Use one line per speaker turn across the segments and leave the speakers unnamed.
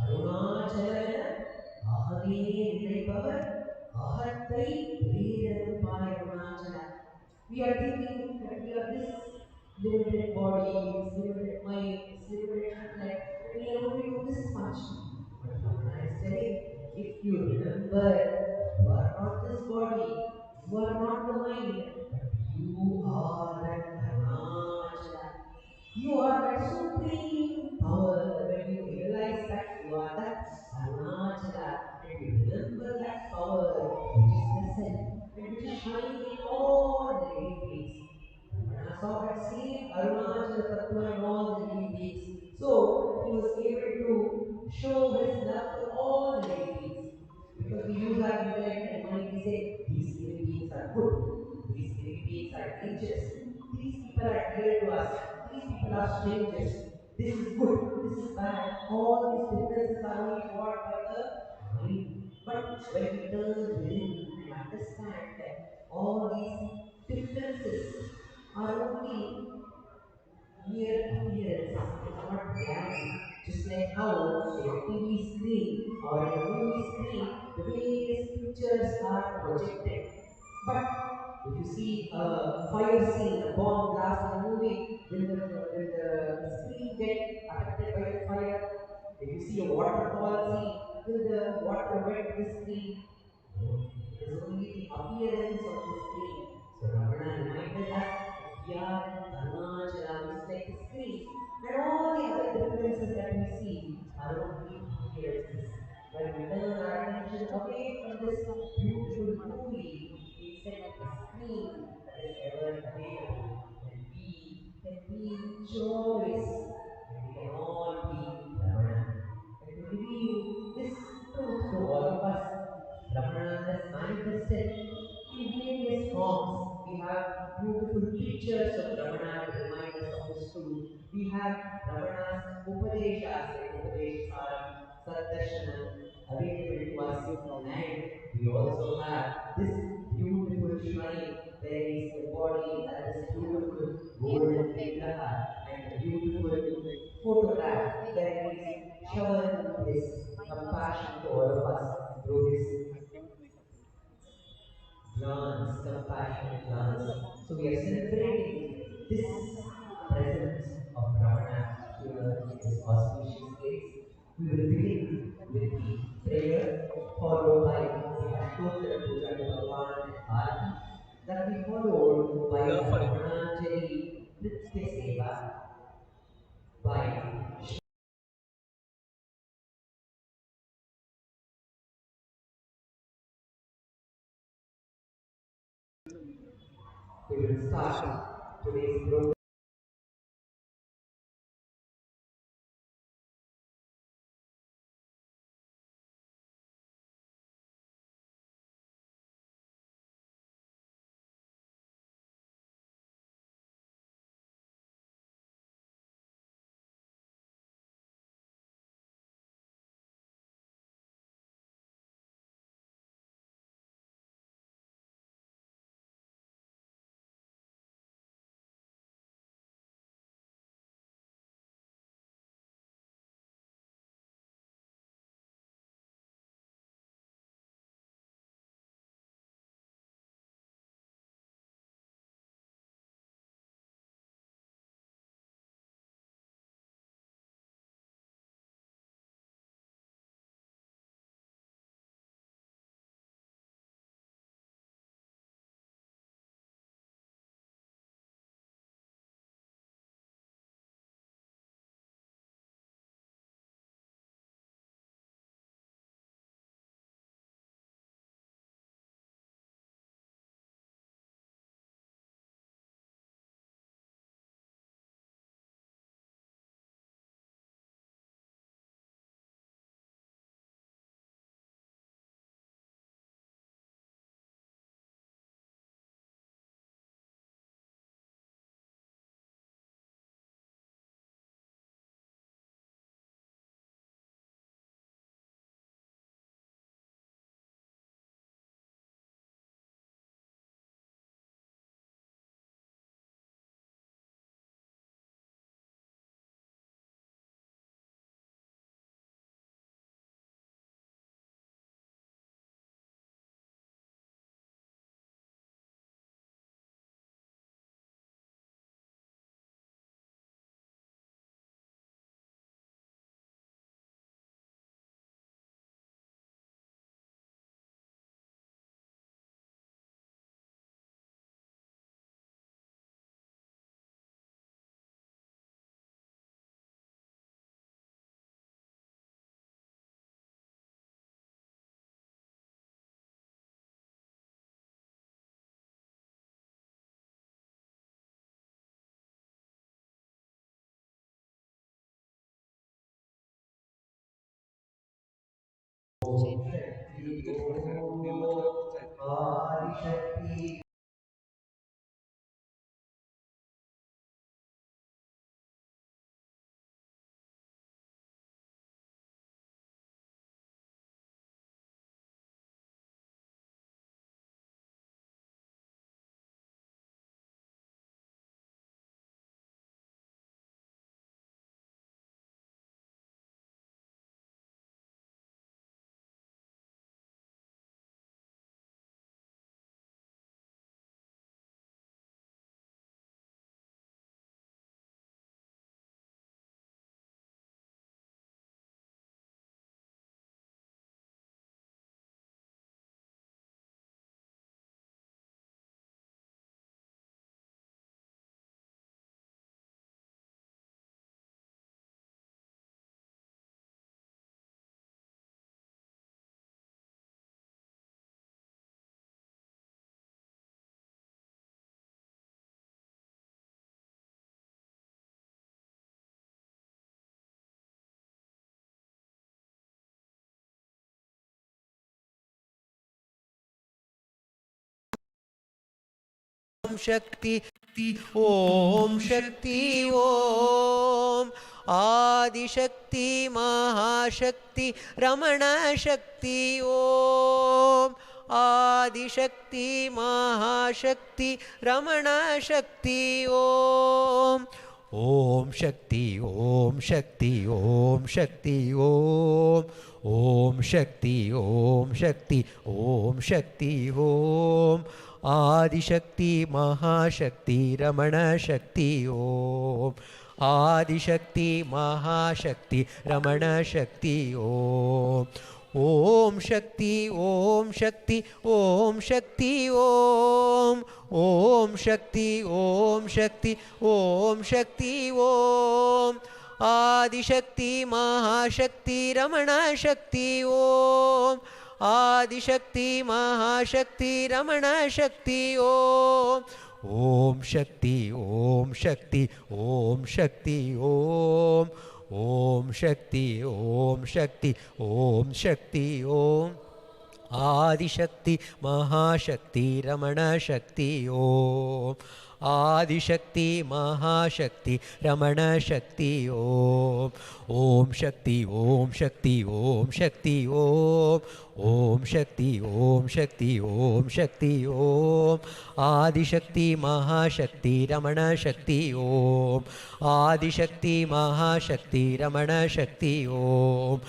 அருணாச்சல அகமே நினைப்பவர் அகத்தை வேதருப்பாய் Arunachal. We are thinking that we are this limited body, this limited mind, this limited intellect, we are only do this much. But Ramana is telling, if you remember, you are not this body, you are not the mind, but you are that Arunachala. You are that supreme power. When you realize that you are that Arunachala, and you remember that power which is present and which is shining in all the living beings. Ramana saw that same Arunachala Tattva in all the living beings. So he was able to show his love to all the living beings. Because we use our intellect and mind, we say these living beings are good, these living beings are dangerous, these people are dear to us, these people are strangers, this is good, this is bad. All these differences are only taught by the mind. But when we turn within and understand that all these differences are only mere appearances, it is not reality. Just like how in a TV screen or in a movie screen, the various pictures are projected. But if you see a fire scene, a bomb blast in a movie, will the screen get affected by the fire? If you see a waterfall scene, will the water wet the screen? No, it is only the appearance of the screen. So Ramana reminded us we are in Arunachala, which is like the screen, and all the other differences that we see are only appearances. When we turn our attention away from this beautiful movie, it's like a screen that is ever available, and we can be joyous, and we can all be Ramana. And to reveal this truth to all of us, Ramana has manifested in various forms. We have beautiful pictures of Ramana to remind us of this truth. We have Ramana's Upadeshas, like Upadeshasaram, Saddarshanam, available to us. And we also have this beautiful shrine where is the body and this beautiful golden Vigraha and the beautiful photograph where he is showering his compassion to all of us through his glance, compassionate glance. So we are celebrating this presence of Ramana here in this auspicious place. We will begin with the prayer, followed by the Ashtotra Puja to Bhagavan and Arati, that will be followed by Ramananjali Nritya Seva by we will start today's program. Adishakti
शक्ति ओम शक्ति ओम आदिशक्ति महाशक्ति रमण शक्ति ओम आदिशक्ति महाशक्ति रमण शक्ति ओम ओम शक्ति ओम शक्ति ओम शक्ति ओम शक्ति ओम शक्ति ओम शक्ति ओम आदिशक्ति महाशक्ति रमण शक्ति ओम आदिशक्ति महाशक्ति रमण शक्ति ओम ओम शक्ति ओम शक्ति ओम शक्ति ओम शक्ति ओम शक्ति ओम शक्ति ओम आदिशक्ति महाशक्ति रमण शक्ति ओम आदिशक्ति महाशक्ति रमण शक्ति ओम शक्ति ओम शक्ति ओम शक्ति ओम शक्ति ओम शक्ति ओम शक्ति ओम आदिशक्ति महाशक्ति रमण शक्ति ओम आदिशक्ति महाशक्ति रमण शक्ति ओम शक्ति ओम शक्ति ओम शक्ति ओम शक्ति ओम शक्ति ओम शक्ति ओम आदिशक्ति महाशक्ति रमण शक्ति ओम आदिशक्ति महाशक्ति रमण शक्ति ओम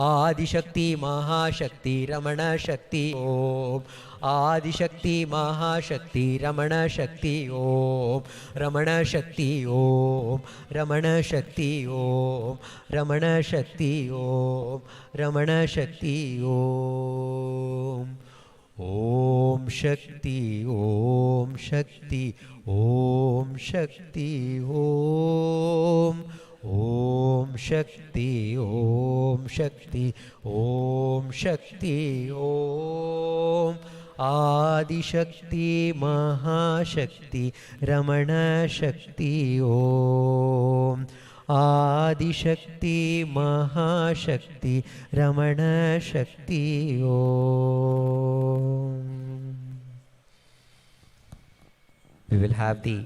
आदिशक्ति महाशक्ति रमण शक्ति ओम आदिशक्ति महाशक्ति रमण शक्ति ओम रमण शक्ति ओम रमण शक्ति ओम रमण शक्ति ओम रमण शक्ति ओम ओम शक्ति ओम शक्ति ओम शक्ति ओम शक्ति ओम शक्ति ओम शक्ति ओम आदिशक्ति महाशक्ति रमण शक्ति ओम आदिशक्ति महाशक्ति रमण शक्ति ओम. We will have the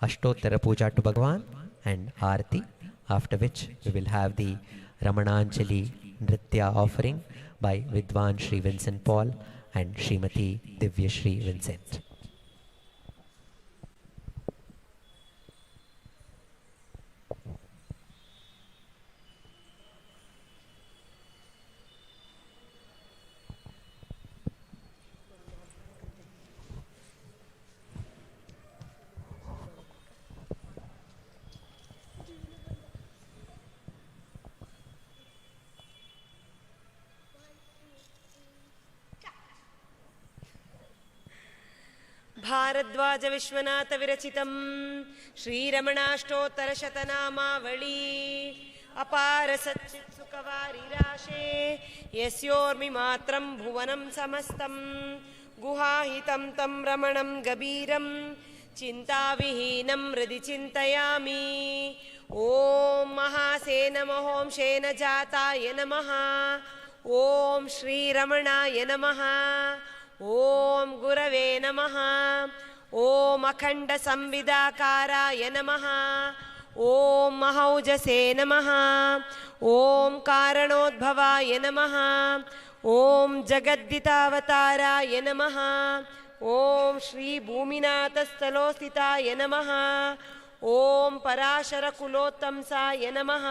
Ashtottara Puja to Bhagavan and Arati, after which we will have the Ramananjali Nritya offering by Vidwan Vincent Paul and Srimati Divyashree Vincent.
Bhardwaj Vishwanath विरचितं श्रीरमणाष्टोत्तर शतनामावली अपार सच्चित् सुखवारिराशे यस्योर्मि मात्रं भुवनं समस्तं गुहाहितं तं रमणं गभीरं चिन्ताविहीनं हृदि चिन्तयामि. ॐ महासेन महोंशेन जाताय नमः. ॐ श्रीरमणाय नमः। ॐ गुरवे नमः। ॐ अखण्डसंविदाकाराय नमः। ॐ महौजसे नमः। ॐ कारणोद्भवाय नमः। ॐ जगद्दितावताराय नमः। ॐ श्रीभूमिनाथस्थलोस्थिताय नमः। ॐ पराशरकुलोत्तंसाय नमः।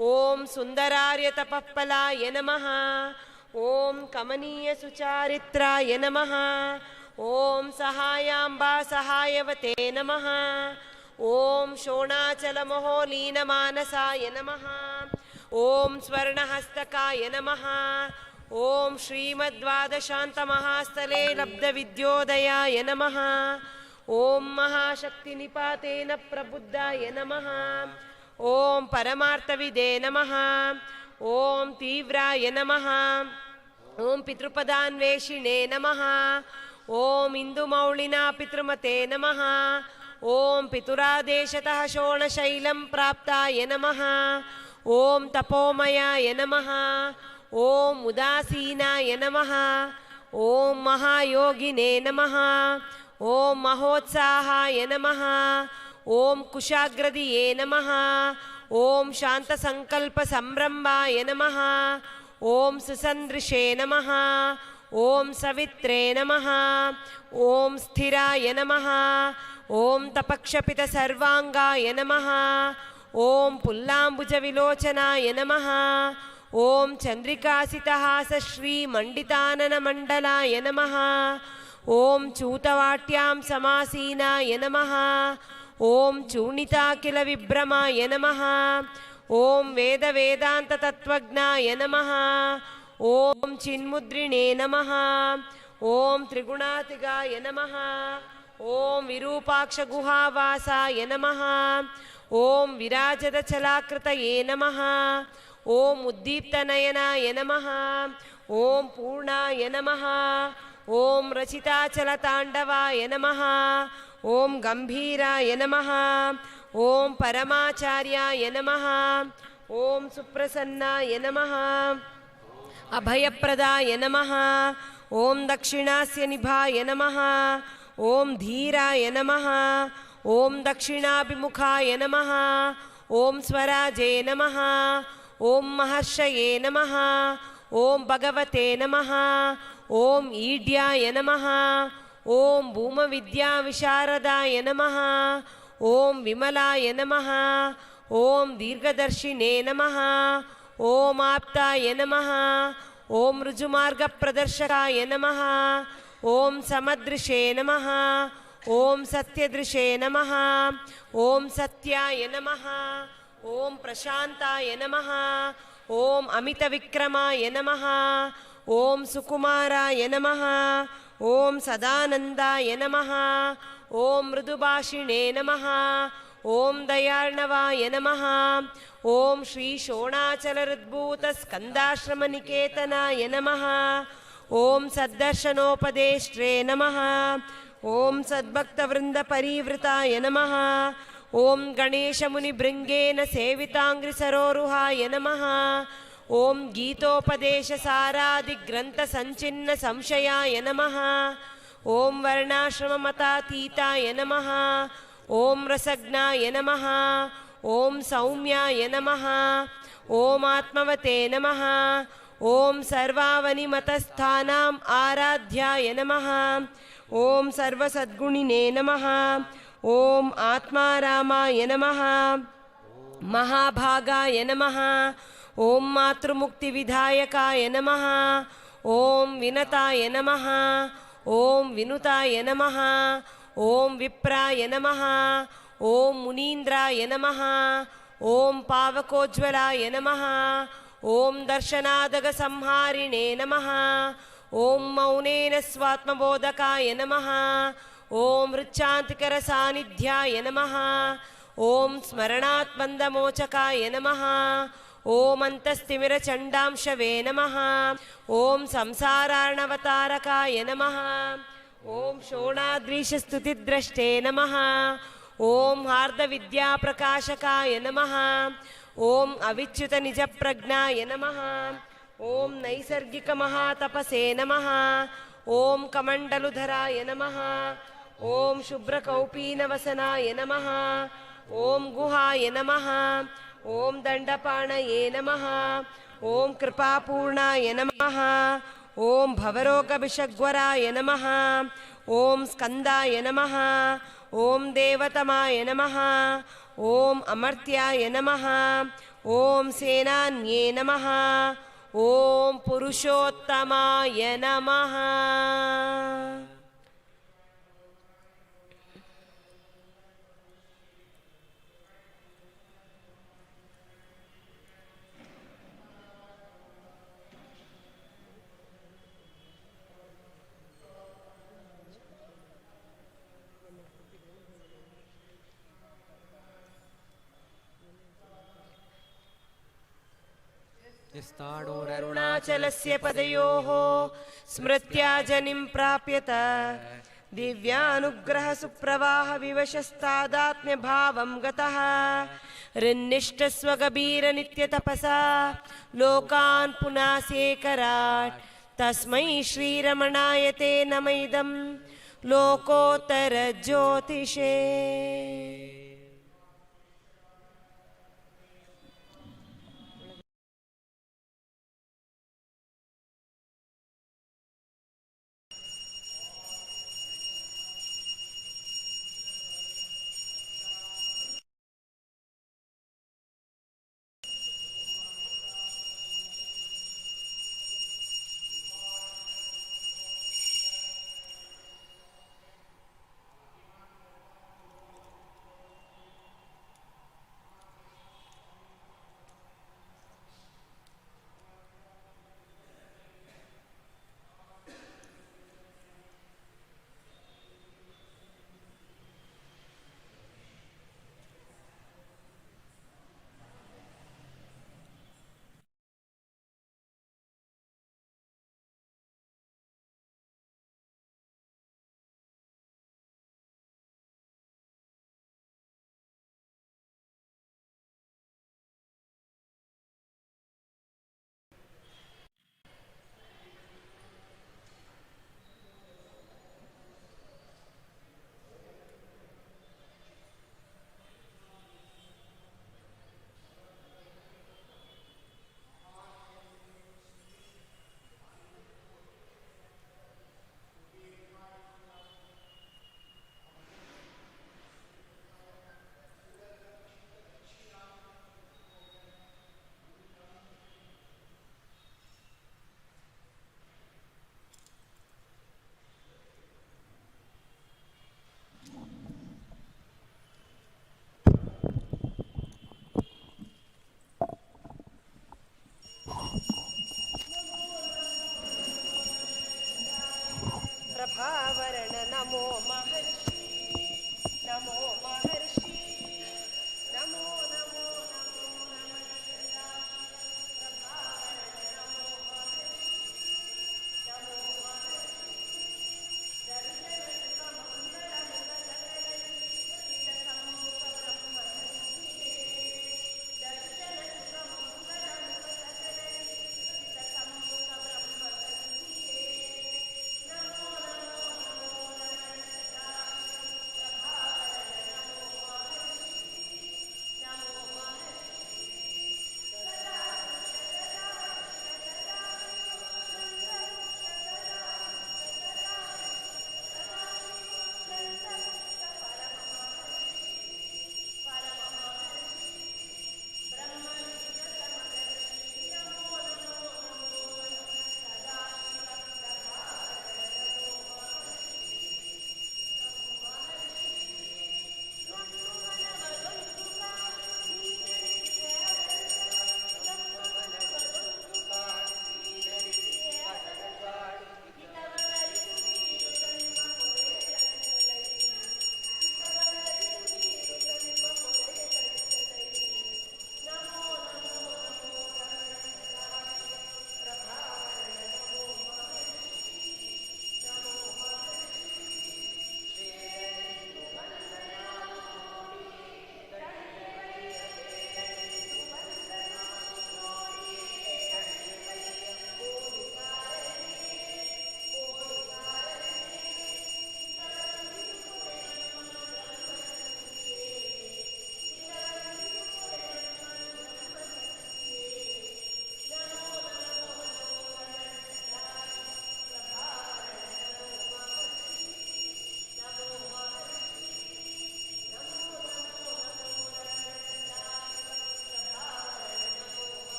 ॐ सुन्दरार्यतपःफलाय नमः। ॐ कमनीयसुचारित्राय नमः। ॐ सहायाम्बा सहायवते नमः। ॐ शोणाचलमहोलीनमानसाय नमः। ॐ स्वर्णहस्तकाय नमः। ॐ श्रीमद्वादशान्तमहास्थले लब्धविद्योदयाय नमः। ॐ महाशक्तिनिपातेन प्रबुद्धाय नमः। ॐ परमार्थविदे नमः। ॐ तीव्राय नमः। ॐ पितृपदान्वेषिणे नमः। ॐ इन्दुमौलिना पितृमते नमः। ॐ पितुरादेशतः शोणशैलं प्राप्ताय नमः। ॐ तपोमयाय नमः। ॐ उदासीनाय नमः। ॐ महायोगिने नमः। ॐ महोत्साहाय नमः। ॐ कुशाग्रदिये नमः। ॐ शान्तसङ्कल्पसंरम्भाय नमः। ॐ सुसन्दृशे नमः। ॐ सवित्रे नमः। ॐ स्थिराय नमः। ॐ तपक्षपितसर्वाङ्गाय नमः। ॐ पुल्लाम्बुजविलोचनाय नमः। ॐ चन्द्रिकासितहासश्रीमण्डिताननमण्डलाय नमः। ॐ चूतवाट्यां समासीनाय नमः। ॐ चूर्णिताखिलविभ्रमाय नमः। ॐ वेदवेदान्ततत्त्वज्ञाय नमः। ॐ चिन्मुद्रिणे नमः। ॐ त्रिगुणातिगाय नमः। ॐ विरूपाक्षगुहावासाय नमः। ॐ विराजदचलाकृतये नमः। ॐ उद्दीप्तनयनाय नमः। ॐ पूर्णाय नमः। ॐ रचिताचलताण्डवाय नमः। ॐ गम्भीराय नमः। ॐ परमाचार्याय नमः। ॐ सुप्रसन्नाय नमः। अभयप्रदाय नमः। ॐ दक्षिणास्य निभाय नमः। ॐ धीराय नमः। ॐ दक्षिणाभिमुखाय नमः। ॐ स्वराजे नमः। ॐ महर्षये नमः। ॐ भगवते नमः। ॐ ईड्याय नमः। ॐ भूमविद्याविशारदाय नमः। ॐ विमलाय नमः। ॐ दीर्घदर्शिने नमः। ॐ आप्ताय नमः। ॐ ऋजुमार्गप्रदर्शकाय नमः। ॐ समदृशे नमः। ॐ सत्यदृशे नमः। ॐ सत्याय नमः। ॐ प्रशान्ताय नमः। ॐ अमितविक्रमाय नमः। ॐ सुकुमाराय नमः। ॐ सदानन्दाय नमः। ॐ मृदुभाषिणे नमः। ॐ दयार्णवाय नमः। ॐ श्रीशोणाचलहृद्भूतस्कन्दाश्रमनिकेतनाय नमः। ॐ सद्दर्शनोपदेष्ट्रे नमः। ॐ सद्भक्तवृन्दपरिवृताय नमः। ॐ गणेशमुनिभृङ्गेन सेविताङ्घ्रिसरोरुहाय नमः। ॐ गीतोपदेशसारादिग्रन्थसञ्चिन्नसंशयाय नमः। ॐ वर्णाश्रममतातीताय नमः। ॐ रसज्ञाय नमः। ॐ सौम्याय नमः। ॐ आत्मवते नमः। ॐ सर्वावनिमतस्थानाम् आराध्याय नमः। ॐ सर्वसद्गुणिने नमः। ॐ आत्मारामाय नमः। महाभागाय नमः। ॐ मातृमुक्तिविधायकाय नमः। ॐ विनताय नमः। ॐ विनुताय नमः। ॐ विप्राय नमः। ॐ मुनीन्द्राय नमः। ॐ पावकोज्ज्वलाय नमः। ॐ दर्शनादगसंहारिणे नमः। ॐ मौनेन स्वात्मबोधकाय नमः। ॐ ऋच्छान्तिकरसान्निध्याय नमः। ॐ स्मरणात्मन्दमोचकाय नमः। ॐ अन्तस्तिमिरचण्डांशवे नमः। ॐ संसारार्णवतारकाय नमः। ॐ शोणाद्रीशस्तुतिद्रष्टे नमः। ॐ हार्दविद्याप्रकाशकाय नमः। ॐ अविच्युतनिजप्रज्ञाय नमः। ಓಂ ನೈಸರ್ಗಿಕ ಮಹಾತಪಸೇ ನಮಃ. ಓಂ ಕಮಂಡಲುಧರಾಯ ನಮಃ. ಓಂ ಶುಭ್ರಕೌಪೀನವಸನಾಯ ನಮಃ. ಓಂ ಗುಹಾಯ ನಮಃ. ಓಂ ದಂಡಪಾಣಯೇ ನಮಃ. ಓಂ ಕೃಪಾಪೂರ್ಣಾಯ ನಮಃ. ಓಂ ಭವರೋಗವಿಷಗ್ವರಾಯ ನಮಃ. ಓಂ ಸ್ಕಂದಾಯ ನಮಃ. ಓಂ ದೇವತಮಾಯ ನಮಃ. ಓಂ ಅಮರ್ತ್ಯಾಯ ನಮಃ. ಓಂ ಸೇನಾನ್ಯೇ ನಮಃ. ಓಂ ಪುರುಷೋತ್ತಮಾಯ ನಮಃ. अरुणाचलस्य पदयोः स्मृत्या जनिं प्राप्यत दिव्यानुग्रहसुप्रवाहविवशस्तादात्म्यभावं गतः ऋन्निष्ठस्वगभीरनित्यतपसा लोकान् पुनासेकराट् तस्मै श्रीरमणाय ते नमैदं लोकोत्तरज्योतिषे.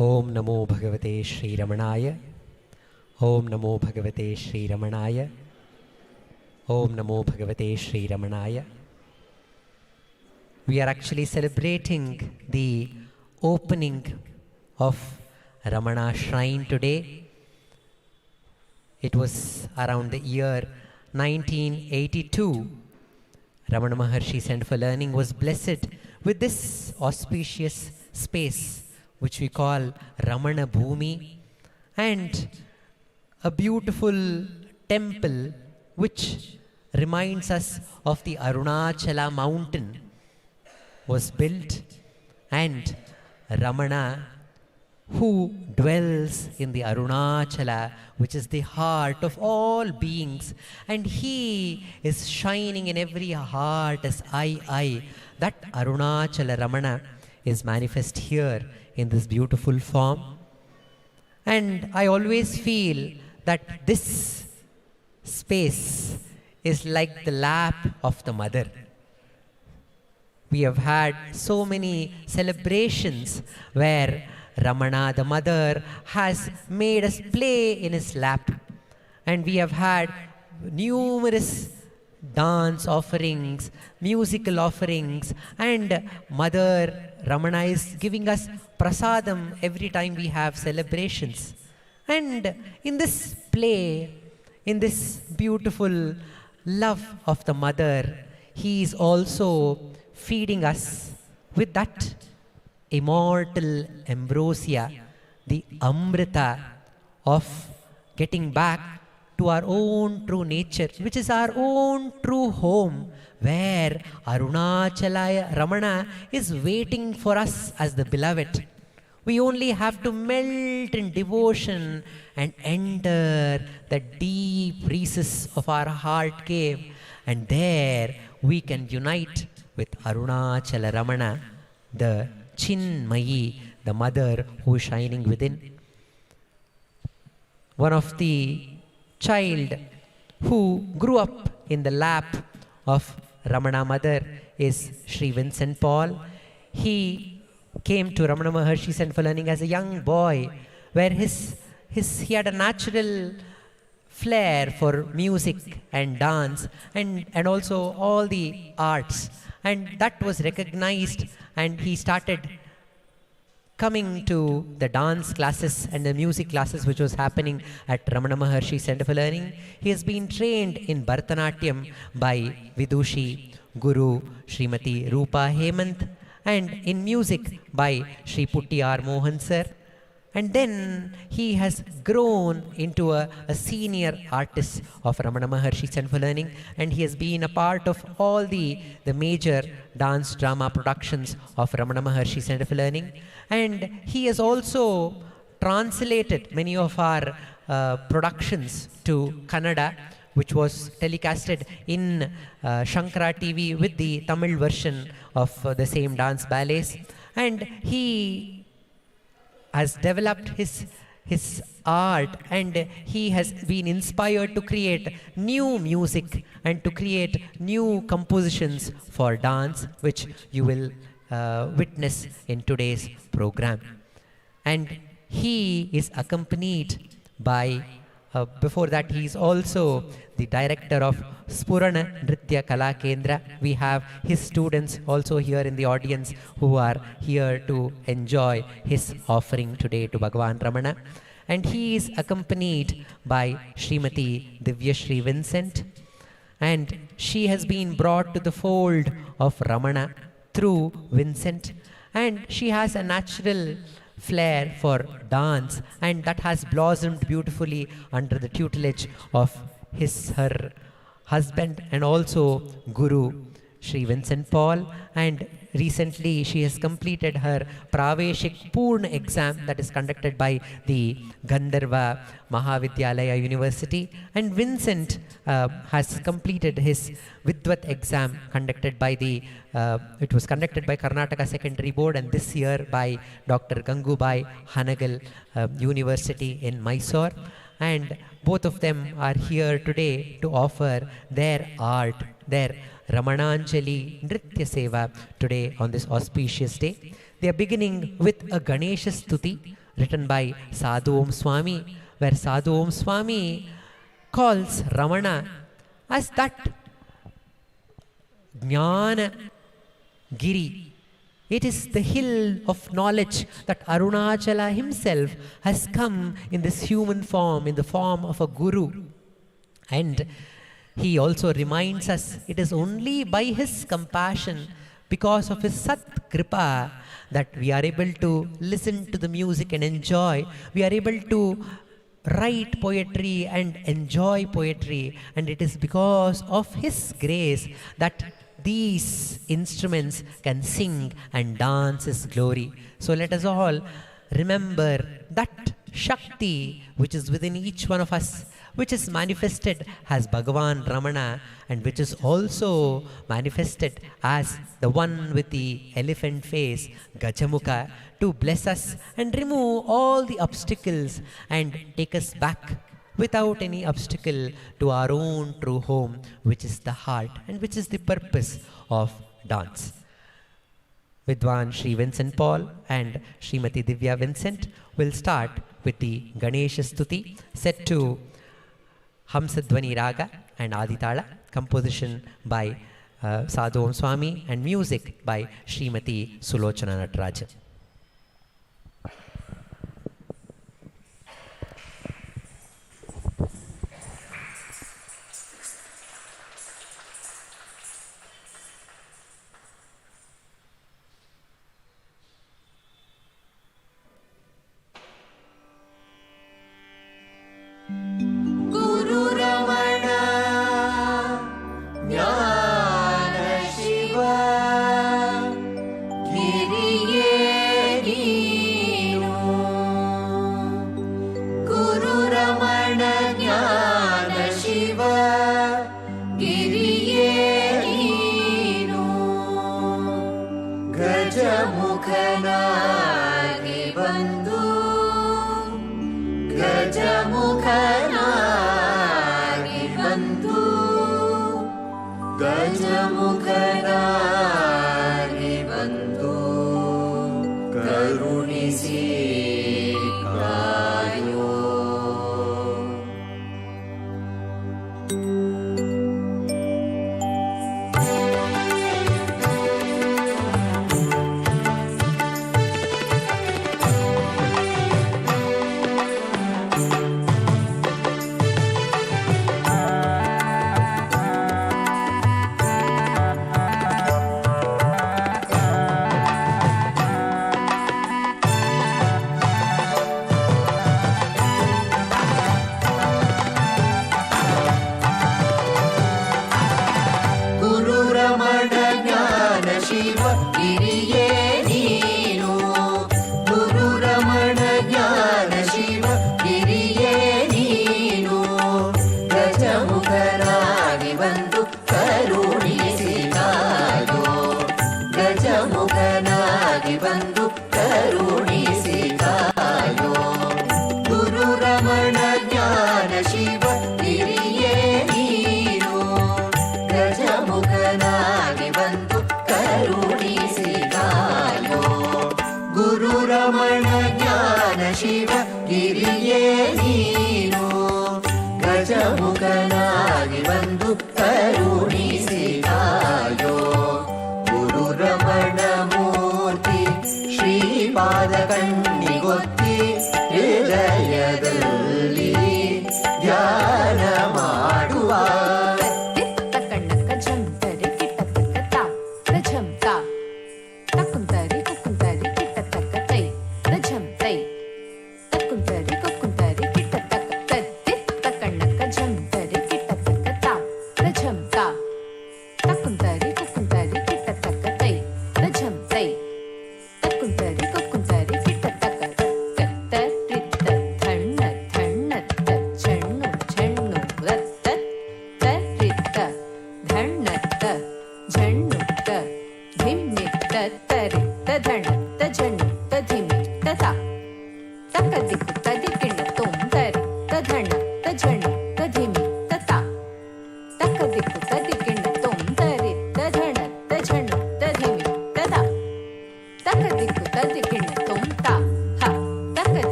Om Namo Bhagavate Sri Ramanaya. Om Namo Bhagavate Sri Ramanaya. Om Namo Bhagavate Sri Ramanaya. We are actually celebrating the opening of Ramana Shrine today. It was around the year 1982. Ramana Maharshi Center for Learning was blessed with this auspicious space which we call Ramana Bhumi, and a beautiful temple which reminds us of the Arunachala mountain was built, and Ramana, who dwells in the Arunachala, which is the heart of all beings, and he is shining in every heart as I. That Arunachala Ramana is manifest here in this beautiful form. And I always feel that this space is like the lap of the mother. We have had so many celebrations where Ramana, the mother, has made us play in his lap. And we have had numerous dance offerings, musical offerings, and Mother Ramana is giving us Prasadam every time we have celebrations. And in this play, in this beautiful love of the mother, he is also feeding us with that immortal ambrosia, the Amrita of getting back to our own true nature, which is our own true home, where Arunachala Ramana is waiting for us as the beloved. We only have to melt in devotion and enter the deep recesses of our heart cave, and there we can unite with Arunachala Ramana, the Chinmayi, the mother who is shining within. One of the child who grew up in the lap of Ramana mother is Sri Vincent Paul. He came to Ramana Maharshi Center for Learning as a young boy, where he had a natural flair for music and dance and also all the arts, and that was recognized, and he started coming to the dance classes and the music classes which was happening at Ramana Maharshi Center for Learning. He has been trained in Bharatanatyam by Vidushi Guru Srimati Rupa Hemant, and in music by Sri Putti R. Mohan sir. And then he has grown into a senior artist of Ramana Maharshi Center for Learning, and he has been a part of all the major dance drama productions of Ramana Maharshi Center for Learning. And he has also translated many of our productions to Kannada, which was telecasted in Shankara TV with the Tamil version of the same dance ballets. And he has developed his art, and he has been inspired to create new music and to create new compositions for dance, which you will witness in today's program. And he is accompanied by, before that, he is also the director of Spurana NRITYA Kala Kendra. We have his students also here in the audience who are here to enjoy his offering today to Bhagavan Ramana. And he is accompanied by Srimati Divyashree Vincent, and she has been brought to the fold of Ramana through Vincent, and she has a natural flair for dance, and that has blossomed beautifully under the tutelage of her husband and also Guru Sri Vincent Paul. And recently she has completed her Praveshik Purna exam that is conducted by the Gandharva Mahavidyalaya University, and Vincent has completed his Vidwat exam conducted by it was conducted by Karnataka Secondary Board, and this year by Dr. Gangubai Hanagal University in Mysore. And both of them are here today to offer their art, their Ramananjali NRITYA Seva today on this auspicious day. They are beginning with a Ganesha Stuti, written by Sadhu Om Swami, where Sadhu Om Swami calls Ramana as that Jnana Giri. It is the hill of knowledge that Arunachala himself has come in this human form, in the form of a guru. And he also reminds us it is only by his compassion, because of his Sat Kripa, that we are able to listen to the music and enjoy. We are able to write poetry and enjoy poetry. And it is because of his grace that these instruments can sing and dance his glory. So let us all remember that Shakti which is within each one of us, which is manifested as Bhagavan Ramana, and which is also manifested as the one with the elephant face, Gajamukha, to bless us and remove all the obstacles and take us back without any obstacle to our own true home, which is the heart and which is the purpose of dance. Vidwan Shri Vincent Paul and Srimati Divya Vincent will start with the Ganesha Stuti set to Hamsadvani Raga and Aditala, composition by Sadhu Om Swami and music by Srimati Sulochana Natarajan.
Thank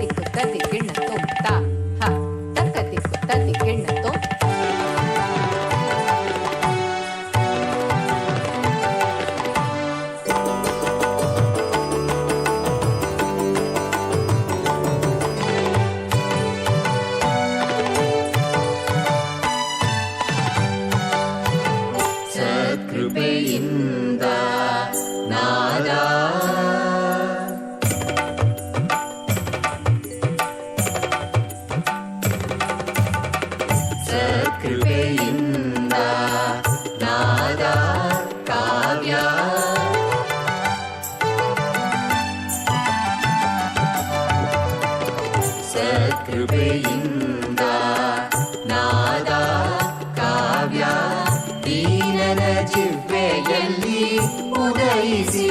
you. ಸತ್ಕೃಪೆಯಿಂದ ನಾದ ಕಾವ್ಯ ದೀನನ ಜಿಹ್ವೆಯಲ್ಲಿ ಉದಯಿಸಿ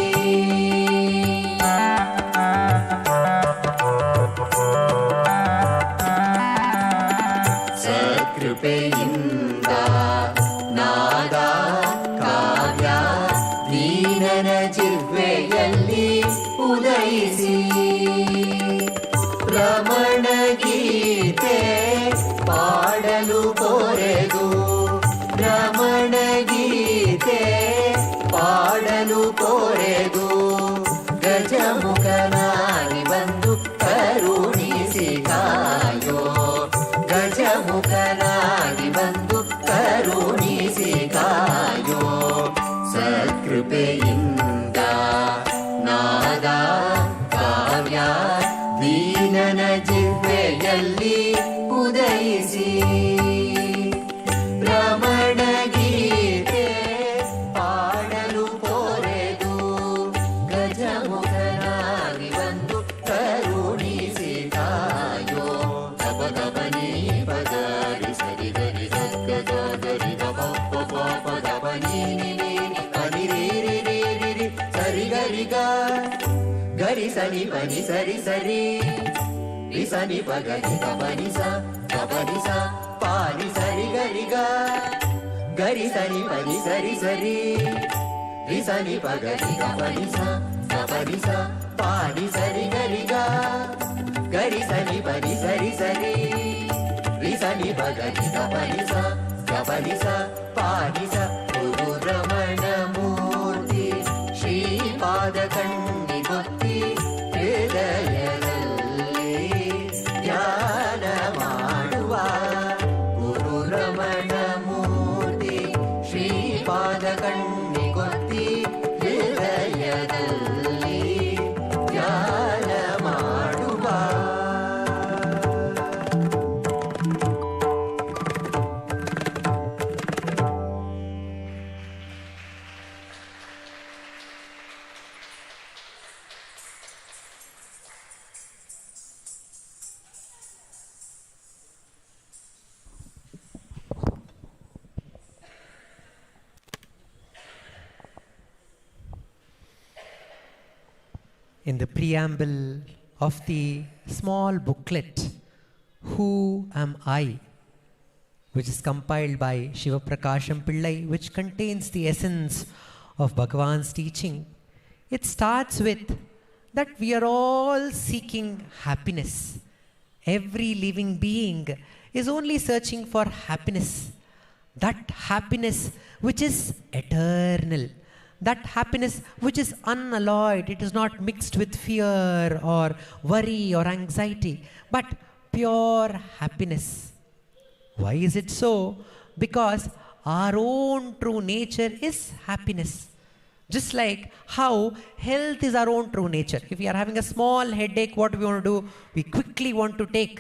ಸತ್ಕೃಪೆಯಿಂದ ನಾದ ಕಾವ್ಯ ದೀನನ ಜಿಹ್ವೆಯಲ್ಲಿ ಉದಯಿಸಿ ರಮಣ ಗೀತೆ ಪಾಡಲು ಕೋರೆದು ರಮಣ ಗೀತೆ ಪಾಡಲು ಕೋರೆದು ಗಜಮುಖನಾಗಿ ಬಂದು ಕರುಣಿಸಿ ಕಾಯೋ ಗಜಮುಖನಾಗಿ ಬಂದು ಕರುಣಿಸಿ ಕಾಯೋ ಸತ್ಕೃಪೆಯಿಂದ ನಾದ ಕಾವ್ಯ ದೀನನ ಜಿಹ್ವೆಯಲ್ಲಿ ಉದಯಿಸಿ ರಮಣ ಗೀತೆ ಪಾಡಲು ಕೋರೆದು ಗಜಮುಖನಾಗಿ ಬಂದು ಕರುಣಿಸಿ ಕಾಯೋ ತಪ ತಪನಿ ಪದರಿ ಸರಿ ಗರಿ ಸಕ್ಕ ಗರಿ ತಪ ಪಾಪ ತಪನಿ ಪನಿ ರೀ ರೀ ರೀ ರೀ ಸರಿ ಗರಿ ಗರಿ ಸನಿ ಪನಿ ಸರಿ ಸರಿ ಸನಿ ಪಗರಿ ತಪನಿ ಸ ಪಾನಿ ಸರಿ ಗರಿ ಗರಿ ಸನಿ ಪನಿ ಸರಿ ಸರಿ ಸನಿ ಪಗರಿ ತಪನಿ ಸ ಪಾನಿ ಸರಿ ಗರಿ ಗರಿ ಸನಿ ಪನಿ ಸರಿ ಸರಿ ಸನಿ ಪಗರಿ ತಪನಿ ಸ ಪಾನಿ ಸ ಗುರು ರಮಣ ಮೂರ್ತಿ ಶ್ರೀಪಾದ ಕಣ್ಣಿ ಗೊತ್ತಿ ಹೃದಯದಲ್ಲಿ ಧ್ಯಾನ ಮಾಡುವ ಗುರು ರಮಣ ಮೂರ್ತಿ ಶ್ರೀಪಾದ ಕಣ್ಣಿ ಗೊತ್ತಿ ಹೃದಯದಲ್ಲಿ ಧ್ಯಾನ ಮಾಡುವ
In the preamble of the small booklet, Who Am I?, which is compiled by Shiva Prakasham Pillai, which contains the essence of Bhagavan's teaching, it starts with that we are all seeking happiness. Every living being is only searching for happiness. That happiness which is eternal. That happiness which is unalloyed. It is not mixed with fear or worry or anxiety, but pure happiness. Why is it so? Because our own true nature is happiness. Just like how health is our own true nature. If we are having a small headache, what we want to do? We quickly want to take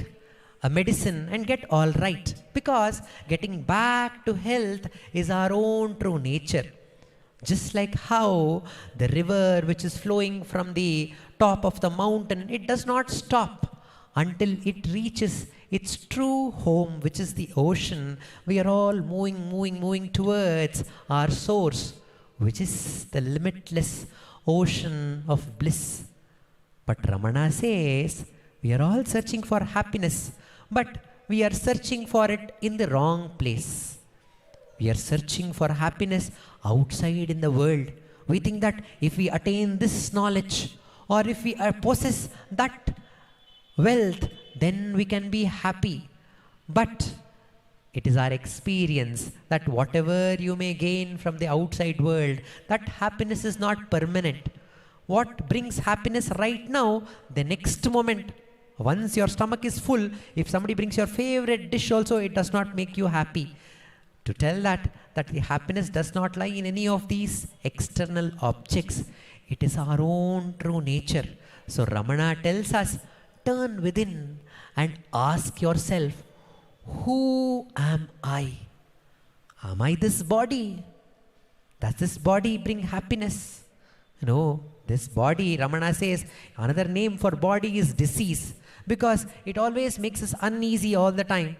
a medicine and get all right. Because getting back to health is our own true nature. Just like how the river which is flowing from the top of the mountain, it does not stop until it reaches its true home, which is the ocean. We are all moving towards our source, which is the limitless ocean of bliss. But Ramana says, we are all searching for happiness, but we are searching for it in the wrong place. We are searching for happiness outside in the world. We think that if we attain this knowledge, or if we possess that wealth, then we can be happy. But it is our experience that whatever you may gain from the outside world, that happiness is not permanent. What brings happiness right now, the next moment, once your stomach is full, if somebody brings your favorite dish also, it does not make you happy. To tell that the happiness does not lie in any of these external objects. It is our own true nature. So Ramana tells us, turn within and ask yourself, who am I? Am I this body? Does this body bring happiness? No, this body, Ramana says, another name for body is disease. because it always makes us uneasy all the time.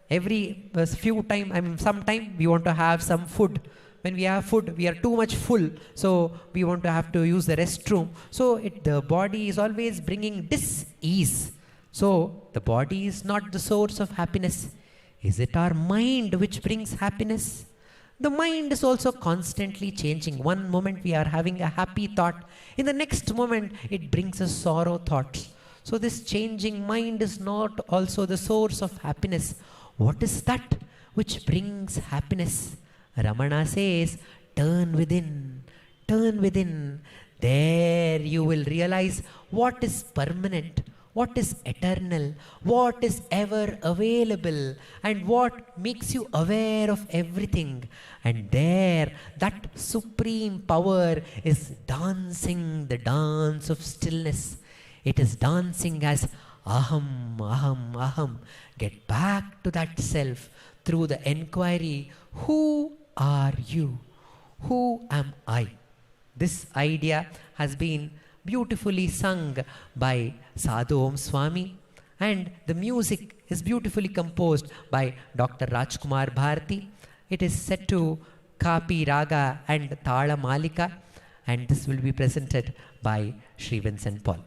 Every few time, sometime we want to have some food. When we have food, we are too much full, so we want to have to use the restroom. So the body is always bringing dis-ease. So the body is not the source of happiness. Is it our mind which brings happiness? The mind is also constantly changing. One moment we are having a happy thought. In the next moment, it brings us sorrow thoughts. So this changing mind is not also the source of happiness. What is that which brings happiness? Ramana says, turn within, turn within. There you will realize what is permanent, what is eternal, what is ever available, and what makes you aware of everything. And there, that supreme power is dancing the dance of stillness. It is dancing as aham, aham, aham. Get back to that self through the enquiry. Who are you? Who am I? This idea has been beautifully sung by Sadhu Om Swami, and the music is beautifully composed by Dr. Rajkumar Bharati. It is set to Kapi Raga and Tala Malika, and this will be presented by Sri Vincent Paul.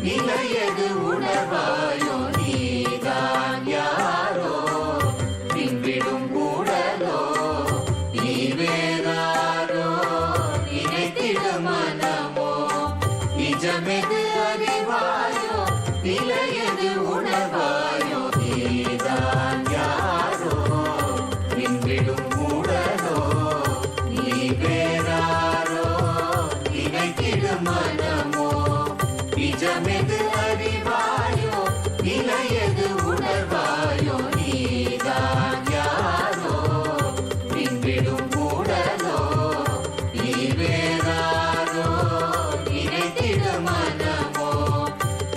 நிலையது உணர்வாயோ நீதான் யாரோ பின்விடும் உடலோ நீ வேறாரோ நினைத்திடு மனமோ நிஜமெது அறிவாயோ நிலையது உணர்வாயோ நீதான் யாரோ பின்விடும் உடலோ நீ வேறாரோ நினைத்திடு மனமோ நிஜமெது அறிவாயோ நிலையது உணர்வாயோ நீதான் யாரோ பின்விடும் உடலோ நீ வேறாரோ நினைத்திடு மனமோ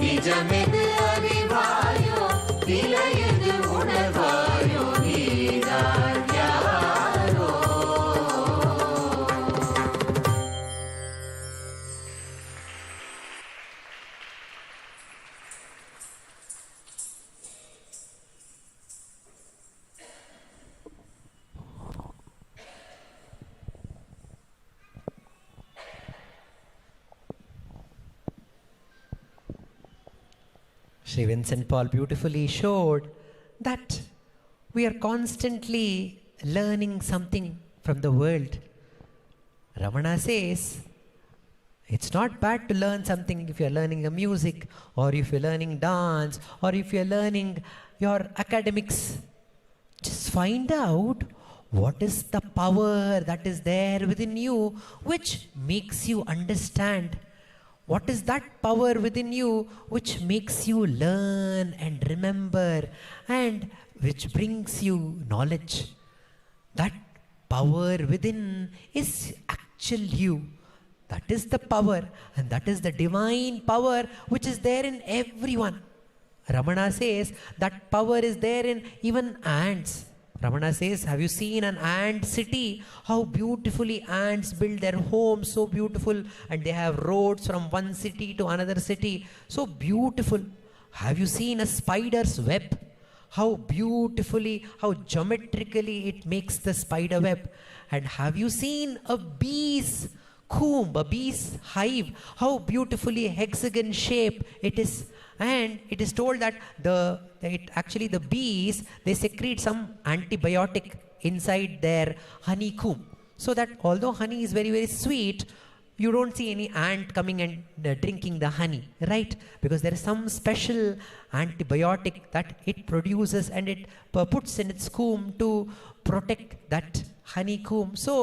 நிஜமெது அறிவாயோ நிலையது உணர்வாயோ நீதான் யாரோ.
Sri Vincent Paul beautifully showed that we are constantly learning something from the world. Ramana says, it's not bad to learn something if you're learning a music, or if you're learning dance, or if you're learning your academics. Just find out what is the power that is there within you which makes you understand. What is that power within you which makes you learn and remember and which brings you knowledge? That power within is actual you. That is the power, and that is the divine power which is there in everyone. Ramana says that power is there in even ants. Ramana says, have you seen an ant city? How beautifully ants build their homes, so beautiful, and they have roads from one city to another city, so beautiful. Have you seen a spider's web? How beautifully, how geometrically it makes the spider web. And have you seen a bee's comb, a bee's hive? How beautifully hexagon shape it is. And it is told that the bees, they secrete some antibiotic inside their honeycomb. So that although honey is very, very sweet, you don't see any ant coming and drinking the honey, right? Because there is some special antibiotic that it produces and it puts in its comb to protect that honeycomb. So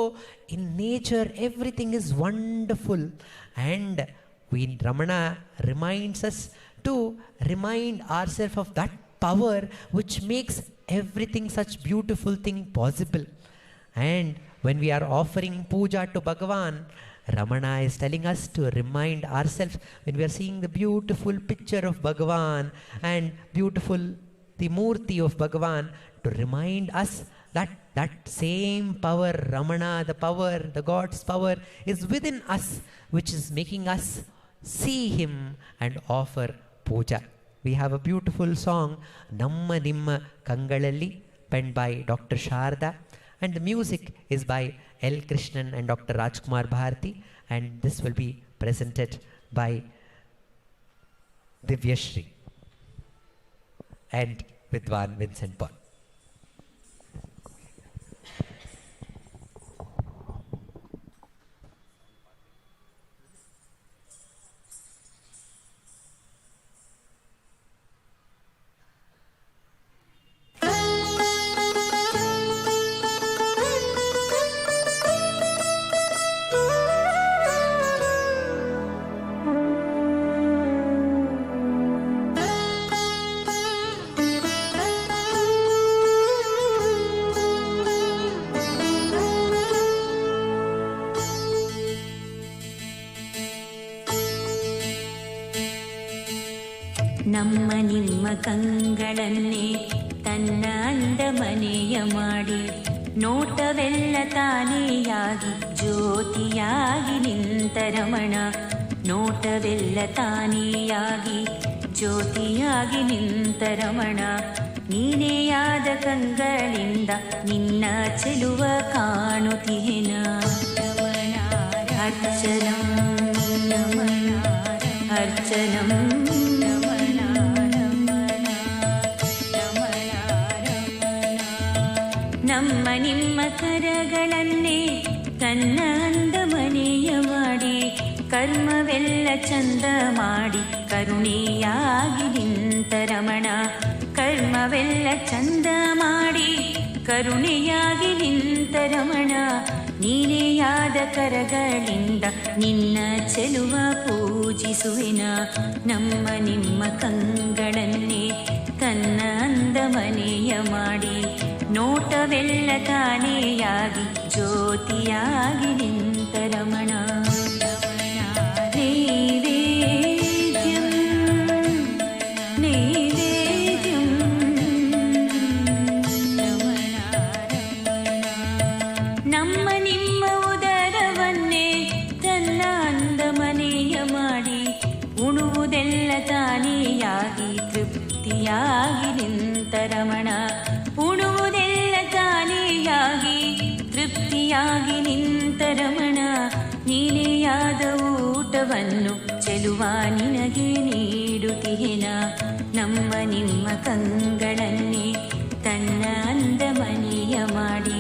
in nature, everything is wonderful. And Ramana reminds us to remind ourselves of that power which makes everything such beautiful thing possible. And when we are offering puja to Bhagavan, Ramana is telling us to remind ourselves, when we are seeing the beautiful picture of Bhagavan and beautiful the Murti of Bhagavan, to remind us that that same power, Ramana, the power, the God's power is within us, which is making us see Him and offer puja. We have a beautiful song, Namma Nimma Kangalalli, penned by Dr. Sharda, and the music is by L. Krishnan and Dr. Rajkumar Bharati, and this will be presented by Divyashree and Vidwan Vincent Paul.
ನಮ್ಮ ನಿಮ್ಮ ಕಂಗಳನ್ನೇ ತನ್ನ ಅಂದ ಮನೆಯ ಮಾಡಿ ನೋಟವೆಲ್ಲ ತಾನೇಯಾಗಿ ಜ್ಯೋತಿಯಾಗಿ ನಿಂತ ರಮಣ, ನೋಟವೆಲ್ಲ ತಾನೇಯಾಗಿ ಜ್ಯೋತಿಯಾಗಿ ನಿಂತ ರಮಣ, ನೀನೇಯಾದ ಕಂಗಳಿಂದ ನಿನ್ನ ಚೆಲುವ ಕಾಣುತ್ತಿಹೆನ ರಮಣ. ಅರ್ಚನಂ ನಮನ ಅರ್ಚನಂ ನಮ್ಮ ನಿಮ್ಮ ಕರಗಳನ್ನೇ ತನ್ನ ಅಂದ ಮನೆಯ ಮಾಡಿ ಕರ್ಮವೆಲ್ಲ ಚಂದ ಮಾಡಿ ಕರುಣೆಯಾಗಿ ನಿಂತ ರಮಣ. ಕರ್ಮವೆಲ್ಲ ಚಂದ ಮಾಡಿ ಕರುಣೆಯಾಗಿ ನಿಂತ ರಮಣ. ನೀನೆಯಾದ ಕರಗಳಿಂದ ನಿನ್ನ ಚೆಲುವ ಪೂಜಿಸುವೆನ. ನಮ್ಮ ನಿಮ್ಮ ಕಂಗಳನ್ನೇ ತನ್ನ ಅಂದ ಮನೆಯ ಮಾಡಿ ನೋಟವೆಲ್ಲ ತಾನೆಯಾಗಿ ಜ್ಯೋತಿಯಾಗಿ ನಿಂತ ರಮಣ. ನೈವೇದ್ಯಂ ನೈವೇದ್ಯಂ ನಮ್ಮ ನಿಮ್ಮ ಉದರವನ್ನೇ ತನ್ನ ಅಂದ ಮನೆಯ ಮಾಡಿ ಉಣುವುದೆಲ್ಲ ತಾನೆಯಾಗಿ ತೃಪ್ತಿಯಾಗಿ ನಿಂತ ರಮಣ. ಉಣುವುದೆಲ್ಲ ತಾನೆಯಾಗಿ ತೃಪ್ತಿಯಾಗಿ ನಿಂತ ರಮಣ. ನೀನೆಯಾದ ಊಟವನ್ನು ಚೆಲುವ ನಿನಗೆ ನೀಡುತ್ತಿಹೆನ. ನಮ್ಮ ನಿಮ್ಮ ಕಂಗಳನ್ನೇ ತನ್ನ ಅಂದ ಮನೆಯ ಮಾಡಿ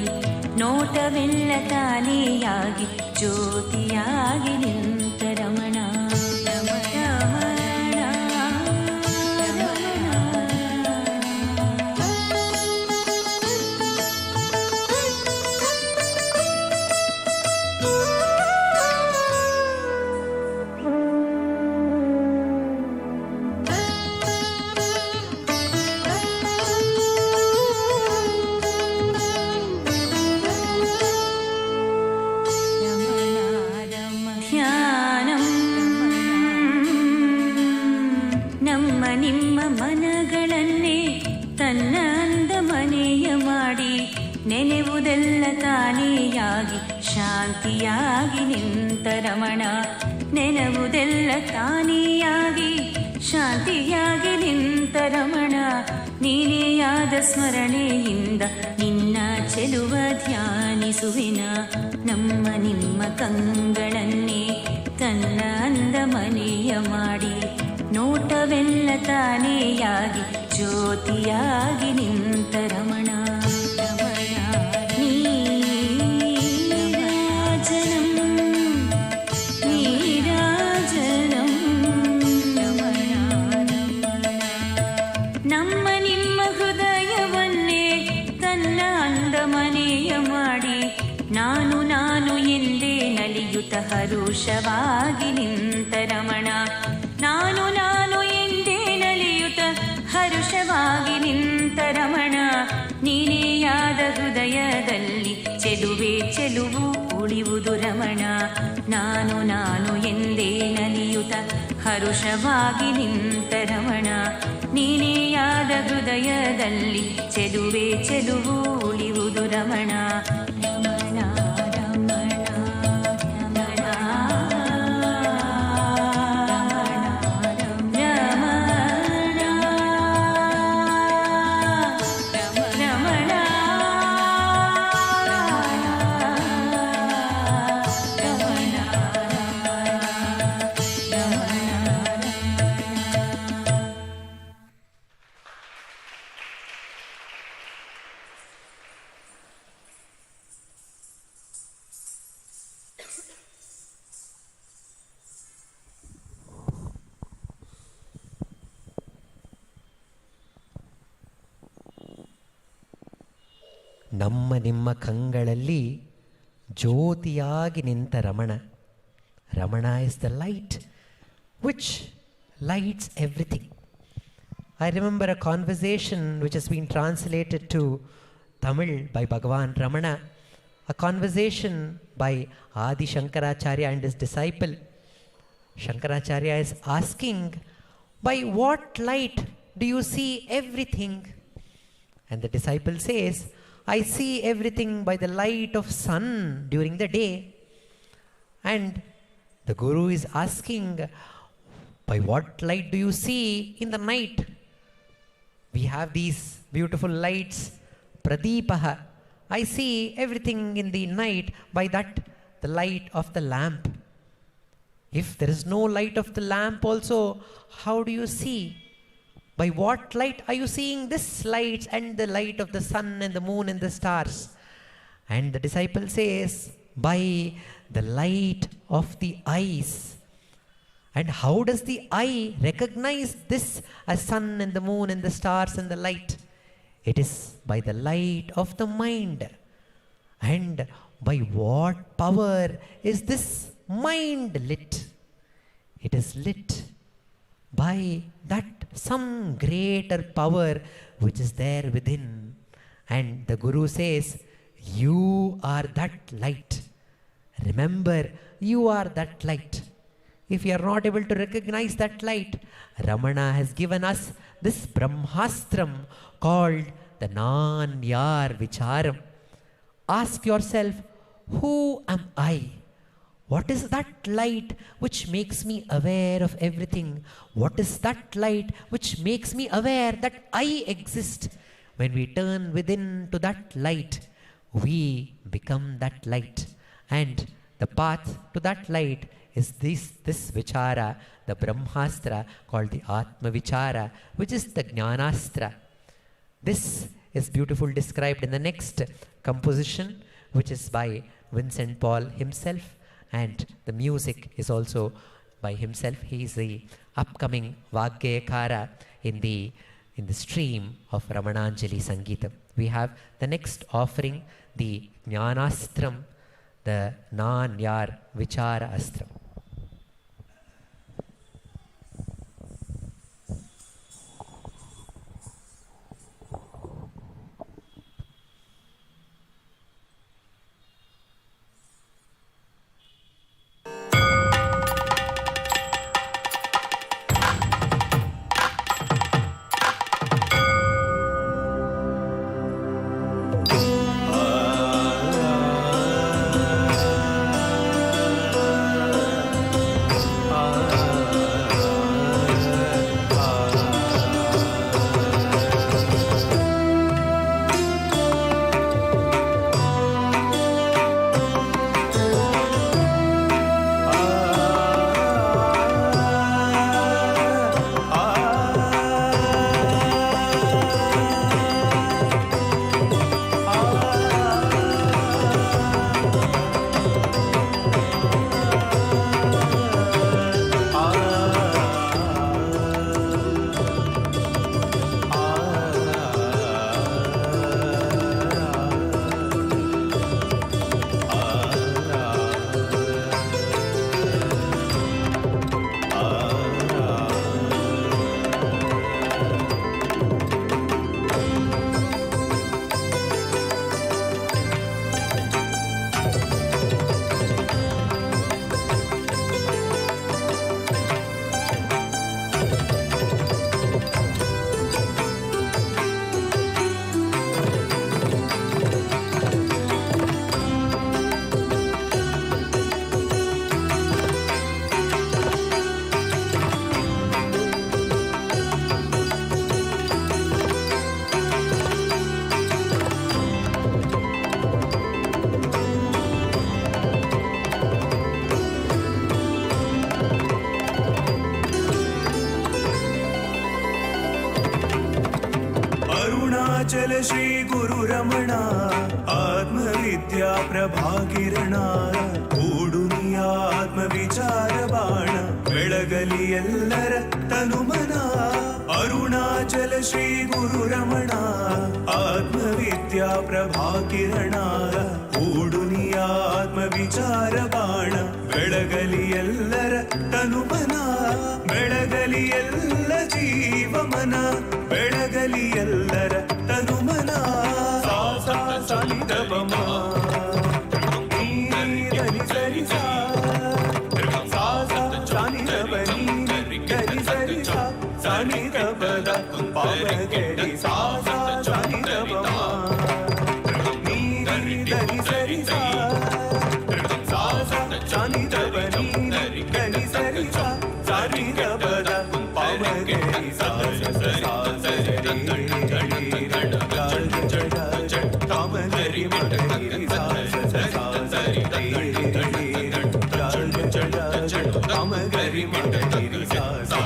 ನೋಟವೆಲ್ಲ ತಾನೆಯಾಗಿ ಜ್ಯೋತಿಯಾಗಿ ನಿಂತ ರಮಣ. ನಿಮ್ಮ ಮನಗಳನ್ನೇ ತನ್ನ ಅಂದ ಮನೆಯ ಮಾಡಿ ನೆನೆವುದೆಲ್ಲ ತಾನೆಯಾಗಿ ಶಾಂತಿಯಾಗಿ ನಿಂತ ರಮಣ. ನೆನೆವುದೆಲ್ಲ ತಾನೆಯಾಗಿ ಶಾಂತಿಯಾಗಿ ನಿಂತ ರಮಣ. ನೀನೆಯಾದ ಸ್ಮರಣೆಯಿಂದ ನಿನ್ನ ಚೆಲುವ ಧ್ಯಾನಿಸುವೆನ. ನಮ್ಮ ನಿಮ್ಮ ಕಂಗಳನ್ನೇ ತನ್ನ ಅಂದ ಮನೆಯ ಮಾಡಿ ನೋಟವೆಲ್ಲ ತಾನೆಯಾಗಿ ಜ್ಯೋತಿಯಾಗಿ ನಿಂತ ರಮಣ. ನೀರಾಜನಂ ನೀರಾಜನಂ ನಮ್ಮ ನಿಮ್ಮ ಹೃದಯವನ್ನೇ ತನ್ನ ಅಂದ ಮನೆಯ ಮಾಡಿ ನಾನು ನಾನು ಎಂದೇ ನಲಿಯುತ ಹರುಷವಾಗಿ ನಿಂತ ರಮಣ. ನಾನು ನಾನು ಎಂದೇ ನಲಿಯುತ ಹರುಷವಾಗಿ ನಿಂತ ರಮಣ. ನೀನೆಯಾದ ಹೃದಯದಲ್ಲಿ ಚೆಲುವೆ ಚೆಲುವು ಉಳಿಯುವುದು ರಮಣ. ನಾನು ನಾನು ಎಂದೇ ನಲಿಯುತ ಹರುಷವಾಗಿ ನಿಂತ ರಮಣ. ನೀನೆಯಾದ ಹೃದಯದಲ್ಲಿ ಚೆಲುವೆ ಚೆಲುವು ಉಳಿಯುವುದು ರಮಣ. ರಮಣ ರಮಣ
ನಮ್ಮ ನಿಮ್ಮ ಕಂಗಳಲ್ಲಿ ಜ್ಯೋತಿಯಾಗಿ ನಿಂತ Ramana. Ramana is the light which lights everything. I remember a conversation which has been translated to Tamil by Bhagavan Ramana, a conversation by Adi Shankaracharya and his disciple. Shankaracharya is asking, by what light do you see everything? And the disciple says, I see everything by the light of sun during the day. And the Guru is asking, by what light do you see in the night? We have these beautiful lights, Pradeepaha. I see everything in the night by that, the light of the lamp. If there is no light of the lamp also, how do you see? By what light are you seeing this light and the light of the sun and the moon and the stars? And the disciple says, by the light of the eyes. And how does the eye recognize this as sun and the moon and the stars and the light? It is by the light of the mind. And by what power is this mind lit? It is lit by that some greater power which is there within. And the Guru says, you are that light. Remember, you are that light. If you are not able to recognize that light, Ramana has given us this Brahmastram called the Nanyar Vicharam. Ask yourself, who am I? What is that light which makes me aware of everything? What is that light which makes me aware that I exist? When we turn within to that light, we become that light. And the path to that light is this Vichara, the Brahmastra called the Atma Vichara, which is the Jnanastra. This is beautifully described in the next composition, which is by Vincent Paul himself, and the music is also by himself. He is the upcoming Vagyakara in the stream of Ramananjali Sangeetam. We have the next offering, the Jnanastram, the Nanyar Vichara Astram.
चल श्री गुरु रमणा आत्मविद्या प्रभा किरणा ಕೂಡುನಿಯ ಆತ್ಮ ವಿಚಾರ ಬಾಣ ಬೆಳಗಲಿ ಎಲ್ಲರ ತನುಮನ ಅರುಣಾಚಲ ಶ್ರೀ ಗುರು ರಮಣ ಆತ್ಮವಿದ್ಯಾ ಪ್ರಭಾ ಕಿರಣ ಕೂಡುನಿಯ ಆತ್ಮ ವಿಚಾರ ಬಾಣ ಬೆಳಗಲಿ ಎಲ್ಲರ ತನುಮನ ಬೆಳಗಲಿ ಎಲ್ಲ ಜೀವಮನ ಬೆಳಗಲಿ ಎಲ್ಲರ ತನುಮನ ಸಾ ಸಾ ಸನಿದಪಮ ಪಾವಗಡಿ ಸಾ ಸಾ ಸನಿ ದ ಪ ಮ ನೀ ರಿ ಧನಿ ಸರಿ ಸಾ ಸಾ ಸಾ ಸನಿ ದ ಪ ನೀ ರಿ ಧನಿ ಸರಿ ಸಾ ಸನಿ ದ ಪ ದ ಪಾವಗಡಿ ಸಾ ಸಾ ಸರಿ ಕಾಮಗರಿ ಮಗರಿ ಸಾ ಸಾ ಸರಿ ಕಾಮಗರಿ ಮಗರಿ ಸಾ ಸಾ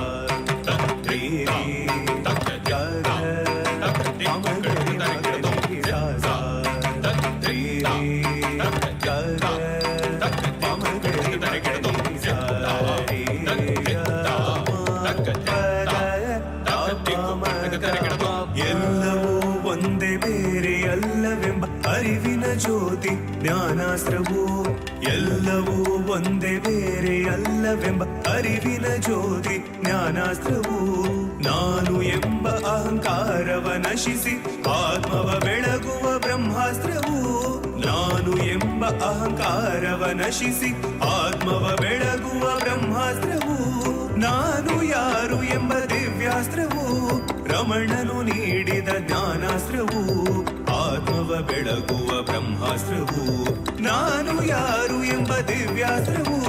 ಎಲ್ಲವೂ ಒಂದೇ ಬೇರೆ ಅಲ್ಲವೆಂಬ ಅರಿವಿನ ಜ್ಯೋತಿ ಜ್ಞಾನಾಸ್ತ್ರವು. ಎಲ್ಲವೂ ಒಂದೇ ಬೇರೆ ಅಲ್ಲವೆಂಬ ಅರಿವಿನ ಜ್ಯೋತಿ ಜ್ಞಾನಾಸ್ತ್ರವು. ನಾನು ಎಂಬ ಅಹಂಕಾರವ ನಶಿಸಿ ಆತ್ಮವ ಬೆಳಗುವ ಬ್ರಹ್ಮಾಸ್ತ್ರವು. ನಾನು ಎಂಬ ಅಹಂಕಾರವ ನಶಿಸಿ ಆತ್ಮವ ಬೆಳಗುವ ಬ್ರಹ್ಮಾಸ್ತ್ರವು. ನಾನು ಯಾರು ಎಂಬ ದಿವ್ಯಾಸ್ತ್ರವು ರಮಣನು ನೀಡಿದ ಜ್ಞಾನಾಸ್ತ್ರವು. ಆತ್ಮವ ಬೆಳಗುವ ಬ್ರಹ್ಮಾಸ್ತ್ರವು. ನಾನು ಯಾರು ಎಂಬ ದಿವ್ಯಾಸ್ತ್ರವು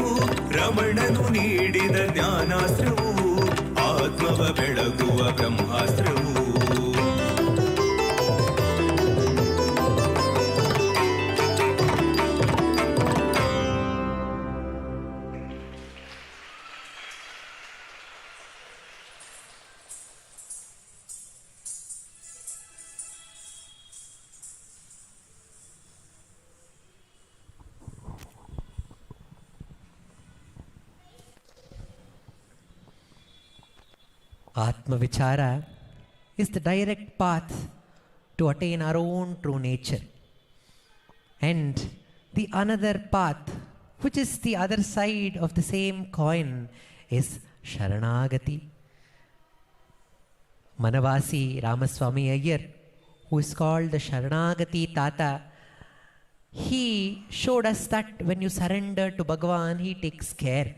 ರಮಣನು ನೀಡಿದ ಜ್ಞಾನಾಸ್ತ್ರವು. ಆತ್ಮವ ಬೆಳಗುವ ಬ್ರಹ್ಮಾಸ್ತ್ರವು.
Atma Vichara is the direct path to attain our own true nature. And the another path, which is the other side of the same coin, is Sharanagati. Manavasi Ramaswamy Iyer, who is called the Sharanagati Tata, he showed us that when you surrender to Bhagavan, he takes care.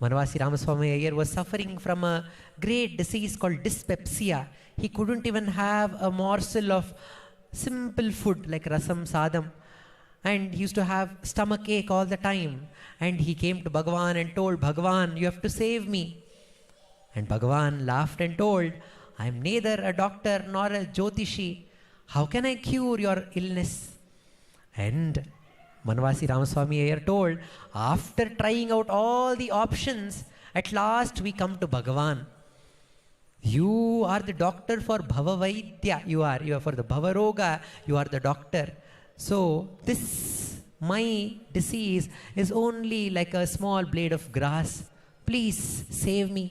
Manavasi Ramaswamy Iyer was suffering from a great disease called dyspepsia. He couldn't even have a morsel of simple food like rasam sadam. And he used to have stomach ache all the time. And he came to Bhagavan and told, Bhagavan, you have to save me. And Bhagavan laughed and told, I am neither a doctor nor a Jyotishi. How can I cure your illness? And Manavasi Ramaswamy Iyer told, after trying out all the options, at last we come to Bhagavan. You are the doctor for Bhava Vaidya. You are for the Bhava Roga. You are the doctor. So this, my disease, is only like a small blade of grass. Please save me.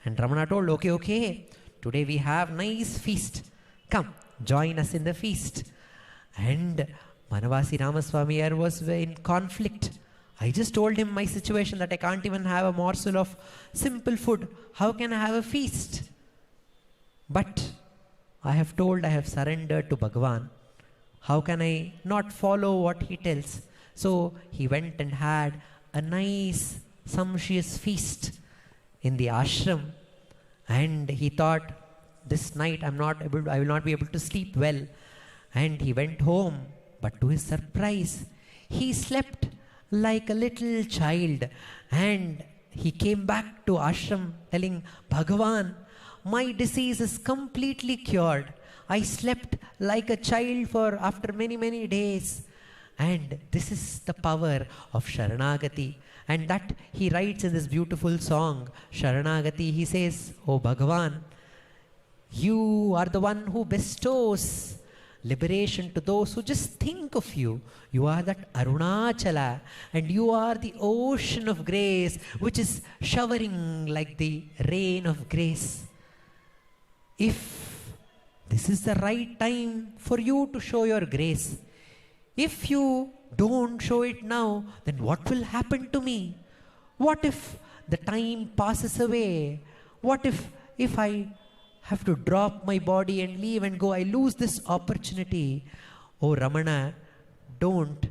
And Ramana told, okay. Today we have nice feast. Come, join us in the feast. And Manavasi Ramaswamy Iyer was in conflict. I just told him my situation, that I can't even have a morsel of simple food. How can I have a feast? But I have told, I have surrendered to Bhagavan. How can I not follow what he tells? So he went and had a nice, sumptuous feast in the ashram. And he thought, this night I will not be able to sleep well. And he went home. But to his surprise, he slept like a little child. And he came back to ashram telling, Bhagavan, my disease is completely cured. I slept like a child after many, many days. And this is the power of Sharanagati. And that he writes in this beautiful song, Sharanagati. He says, Oh Bhagavan, you are the one who bestows liberation to those who just think of you. You are that Arunachala, and you are the ocean of grace which is showering like the rain of grace. If this is the right time for you to show your grace, if you don't show it now, then what will happen to me? What if the time passes away? What if I have to drop my body and leave and go? I lose this opportunity. Oh Ramana, don't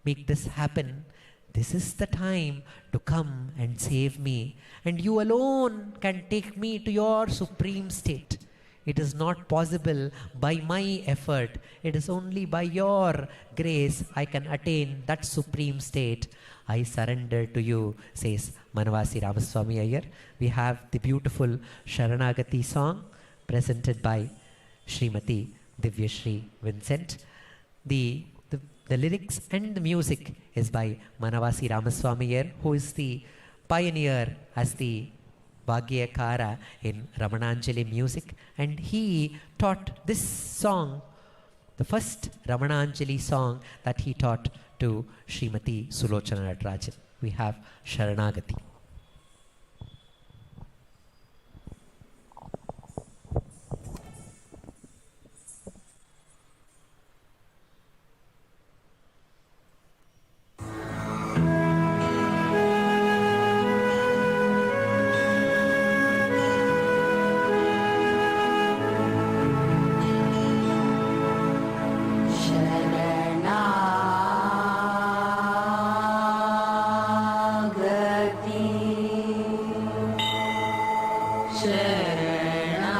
make this happen. This is the time to come and save me. And you alone can take me to your supreme state. It is not possible by my effort. It is only by your grace I can attain that supreme state. I surrender to you, says Manavasi Ramaswamy Iyer. We have the beautiful Sharanagati song presented by Srimati Divyashree Vincent. The lyrics and the music is by Manavasi Ramaswamy Iyer, who is the pioneer as the Bhagyakara in Ramananjali music, and he taught this song, the first Ramananjali song that he taught to Srimati Sulochana Natarajan. We have Sharanagati.
शरणा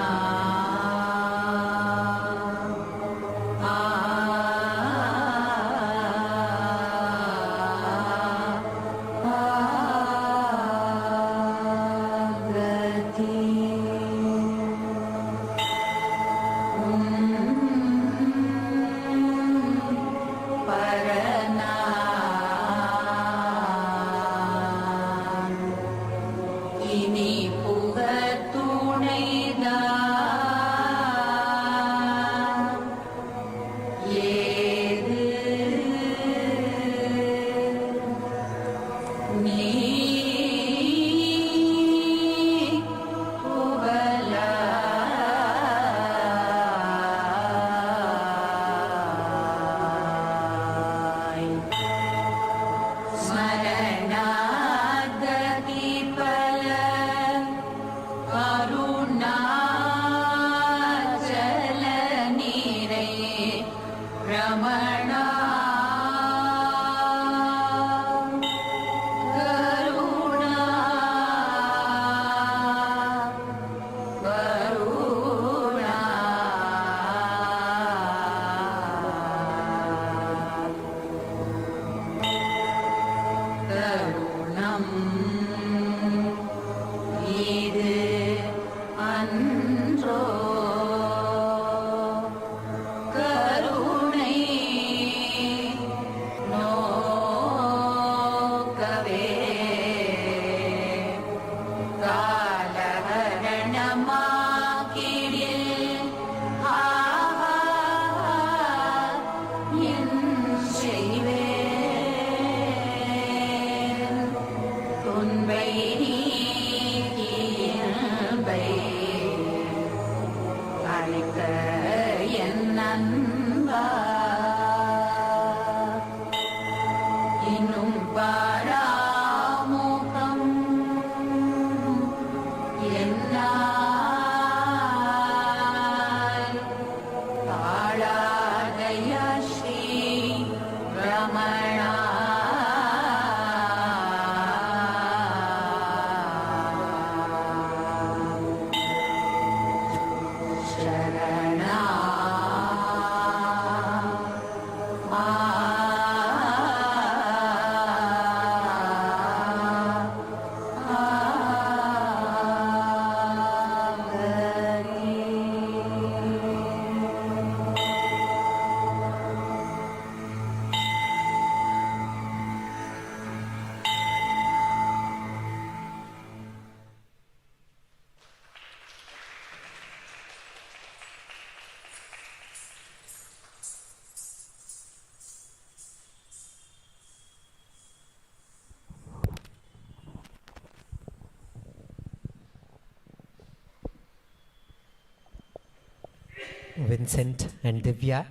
Vincent and Divya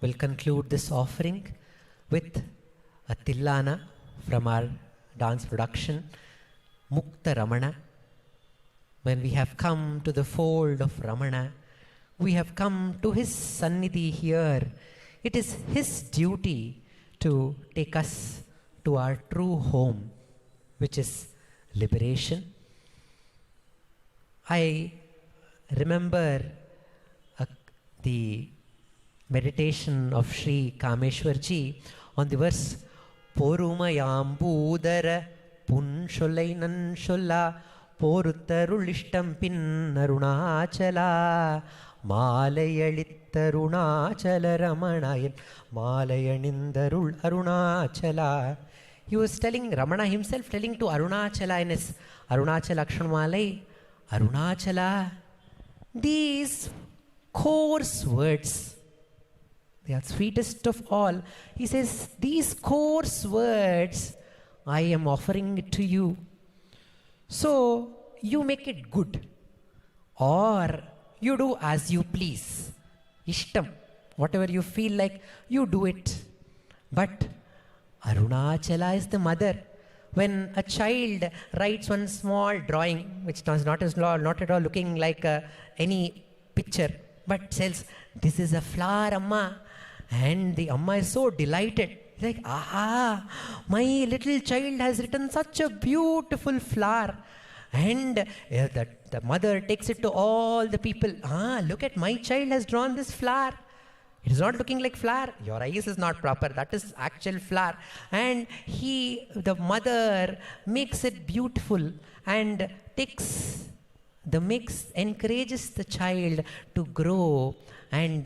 will conclude this offering with a Tillana from our dance production, Mukta Ramana. When we have come to the fold of Ramana, we have come to his Sannidhi here. It is his duty to take us to our true home, which is liberation. I remember the meditation of Sri Kameshwarji on the verse Porumayambudara Punsolai Nansholla Poruttarulishtam Pin Arunachala Malayalittarunachala Ramanayan Malayanindarul Arunachala. He was telling Ramana himself, telling to Arunachala in his Arunachala Akshanmalai, Arunachala, these coarse words, they are sweetest of all. He says, these coarse words, I am offering it to you. So, you make it good. Or, you do as you please. Ishtam. Whatever you feel like, you do it. But, Arunachala is the mother. When a child writes one small drawing, which does not at all looking like any picture, but says, this is a flower, Amma. And the Amma is so delighted. Like, aha, my little child has written such a beautiful flower. And the mother takes it to all the people. Look at, my child has drawn this flower. It is not looking like flower. Your eyes is not proper. That is actual flower. And the mother makes it beautiful and takes the mix, encourages the child to grow. And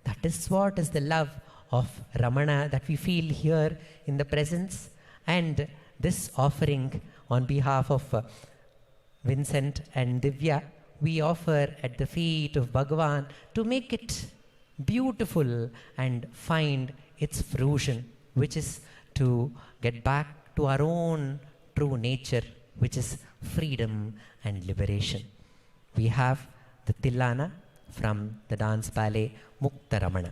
that is what is the love of Ramana that we feel here in the presence. And this offering on behalf of Vincent and Divya, we offer at the feet of Bhagavan to make it beautiful and find its fruition, which is to get back to our own true nature, which is freedom and liberation. We have the Tillana from the dance ballet Mukta Ramana.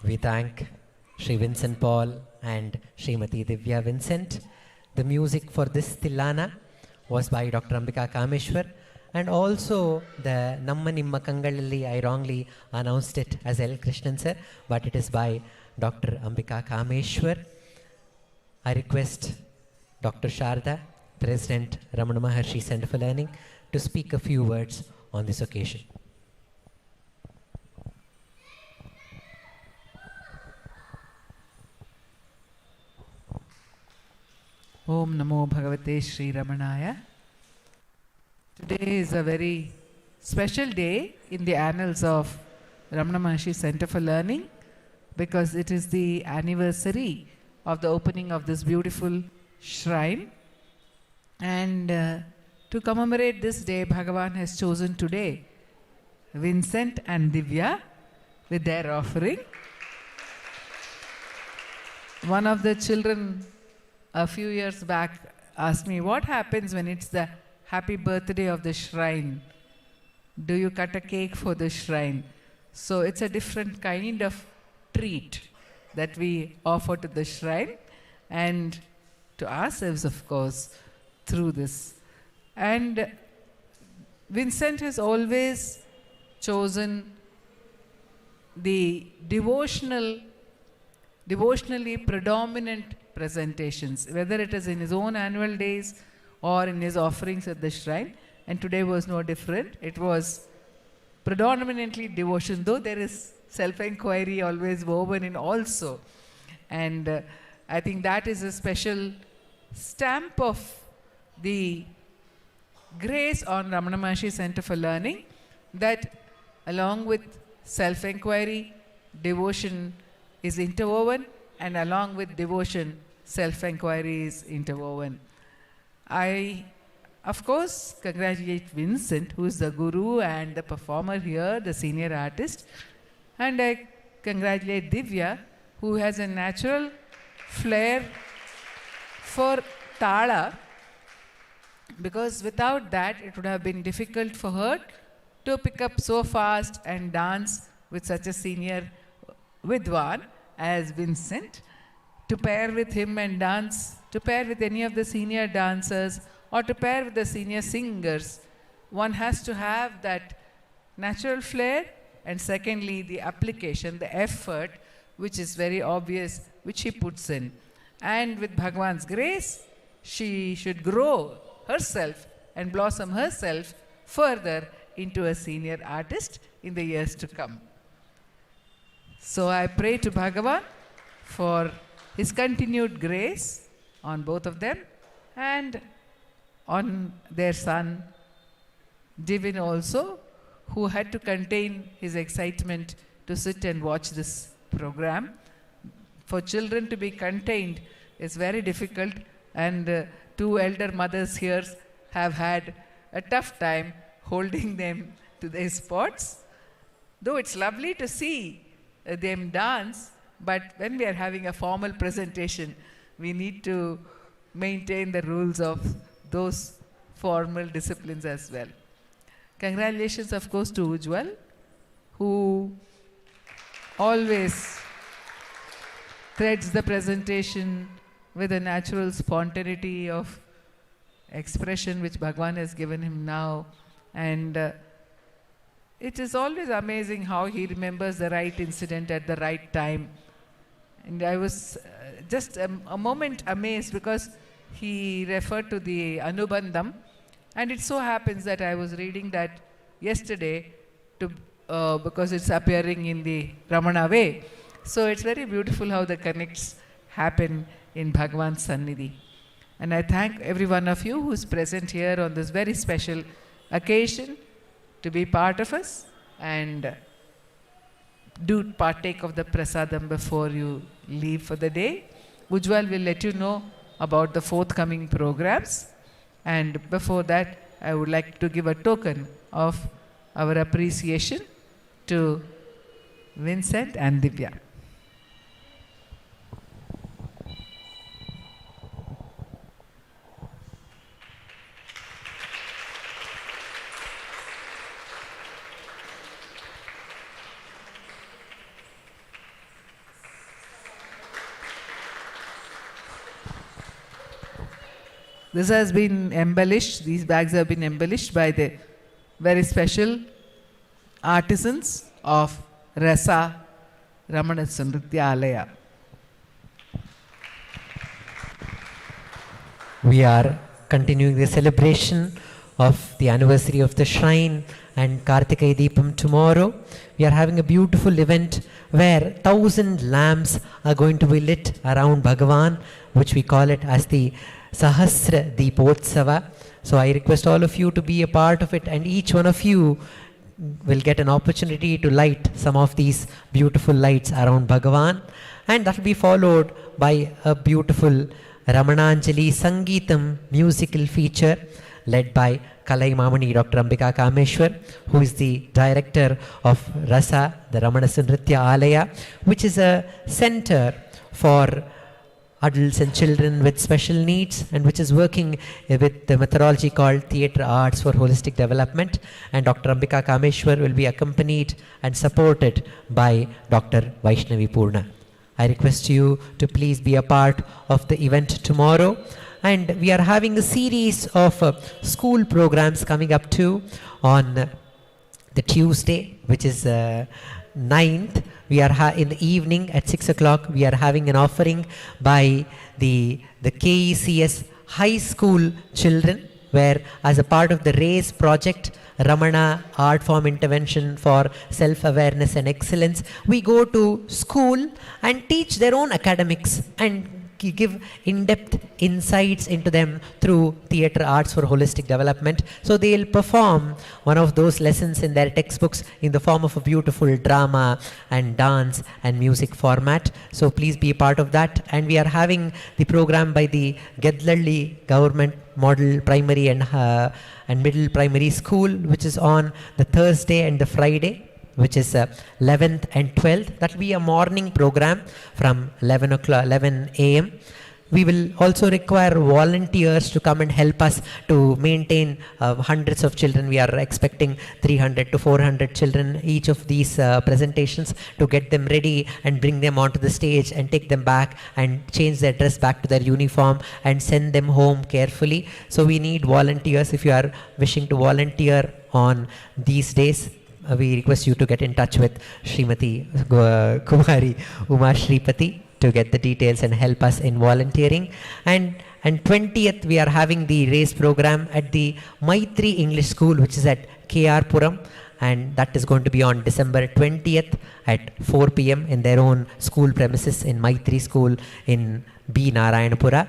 We thank Sri Vincent Paul and Srimati Divya Vincent. The music for this Tillana was by Dr. Ambika Kameshwar, and also the Namma Nimma Kangalalli, I wrongly announced it as L. Krishnan sir, but it is by Dr. Ambika Kameshwar. I request Dr. Sharda, President Ramana Maharshi Center for Learning, to speak a few words on this occasion.
Om Namo Bhagavate Sri Ramanaya. Today is a very special day in the annals of Ramana Maharshi Center for Learning, because it is the anniversary of the opening of this beautiful shrine. And to commemorate this day, Bhagavan has chosen today Vincent and Divya with their offering. One of the children a few years back asked me, what happens when it's the happy birthday of the shrine? Do you cut a cake for the shrine? So it's a different kind of treat that we offer to the shrine and to ourselves, of course, through this. And Vincent has always chosen the devotionally predominant presentations, whether it is in his own annual days or in his offerings at the shrine. And today was no different. It was predominantly devotion, though there is self-enquiry always woven in also. And I think that is a special stamp of the grace on Ramana Maharshi Center for Learning, that along with self-enquiry, devotion is interwoven, and along with devotion, self-enquiry is interwoven. I, of course, congratulate Vincent, who is the guru and the performer here, the senior artist. And I congratulate Divya, who has a natural flair for tala, because without that it would have been difficult for her to pick up so fast and dance with such a senior Vidwan as Vincent. To pair with him and dance, to pair with any of the senior dancers, or to pair with the senior singers, one has to have that natural flair, and secondly, the application, the effort, which is very obvious, which he puts in. And with Bhagwan's grace, she should grow herself and blossom herself further into a senior artist in the years to come. So I pray to Bhagavan for his continued grace on both of them and on their son Divin also, who had to contain his excitement to sit and watch this program. For children to be contained is very difficult, and two elder mothers here have had a tough time holding them to their spots. Though it's lovely to see them dance, but when we are having a formal presentation, we need to maintain the rules of those formal disciplines as well. Congratulations, of course, to Ujjwal, who always threads the presentation with a natural spontaneity of expression which Bhagwan has given him now. And it is always amazing how he remembers the right incident at the right time. And I was just a moment amazed, because he referred to the Anubandham, and it so happens that I was reading that yesterday because it's appearing in the Ramana way. So it's very beautiful how the connects happen in Bhagwan's Sannidhi. And I thank every one of you who is present here on this very special occasion to be part of us, and do partake of the prasadam before you leave for the day. Ujjwal will let you know about the forthcoming programs, and before that I would like to give a token of our appreciation to Vincent and Divya. This has been embellished, these bags have been embellished by the very special artisans of Rasa Ramanacentre.
We are continuing the celebration of the anniversary of the shrine and Kartikai Deepam tomorrow. We are having a beautiful event where 1,000 lamps are going to be lit around Bhagavan, which we call it as the Sahasra Deepotsava. So I request all of you to be a part of it, and each one of you will get an opportunity to light some of these beautiful lights around Bhagavan, and that will be followed by a beautiful Ramananjali Sangeetam musical feature led by Kalai Mamani Dr. Ambika Kameshwar, who is the director of Rasa, the Ramanacentre Alaya, which is a center for adults and children with special needs, and which is working with the methodology called Theatre Arts for Holistic Development. And Dr. Ambika Kameshwar will be accompanied and supported by Dr. Vaishnavi Purna. I request you to please be a part of the event tomorrow. And we are having a series of school programs coming up too on the Tuesday, which is 9th. We are in the evening at 6 o'clock. We are having an offering by the KECS high school children, where as a part of the RACE project, Ramana Art Form Intervention for Self-Awareness and Excellence, we go to school and teach their own academics and give in-depth insights into them through Theatre Arts for Holistic Development. So they'll perform one of those lessons in their textbooks in the form of a beautiful drama and dance and music format. So please be a part of that. And we are having the program by the Gedlalli Government Model Primary and Middle Primary School, which is on the Thursday and the Friday, which is 11th and 12th. That will be a morning program from 11 a.m. We will also require volunteers to come and help us to maintain hundreds of children. We are expecting 300 to 400 children each of these presentations, to get them ready and bring them onto the stage and take them back and change their dress back to their uniform and send them home carefully. So we need volunteers. If you are wishing to volunteer on these days, we request you to get in touch with Srimati Kumari Uma Shripati to get the details and help us in volunteering. And 20th, we are having the race program at the Maitri English School, which is at KR Puram, and that is going to be on December 20th at 4 p.m. in their own school premises in Maitri School in B. Narayanapura.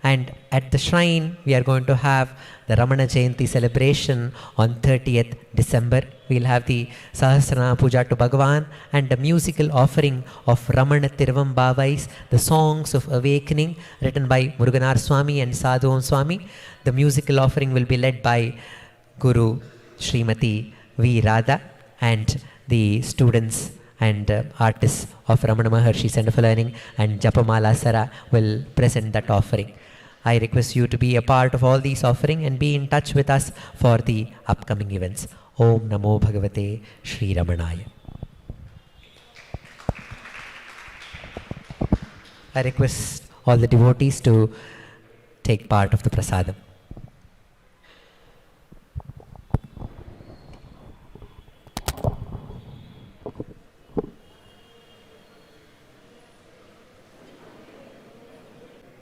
And at the shrine, we are going to have the Ramanacentre celebration on 30th December. We'll have the Sahasrana Puja to Bhagavan and a musical offering of Ramana Tiruvambavais, the Songs of Awakening, written by Muruganar Swami and Sadhuvan Swami. The musical offering will be led by Guru Srimati V. Radha, and the students and artists of Ramana Maharshi Center for Learning and Japamala Sara will present that offering. I request you to be a part of all these offerings and be in touch with us for the upcoming events. Om Namo Bhagavate Shri Ramanaya. I request all the devotees to take part of the Prasadam.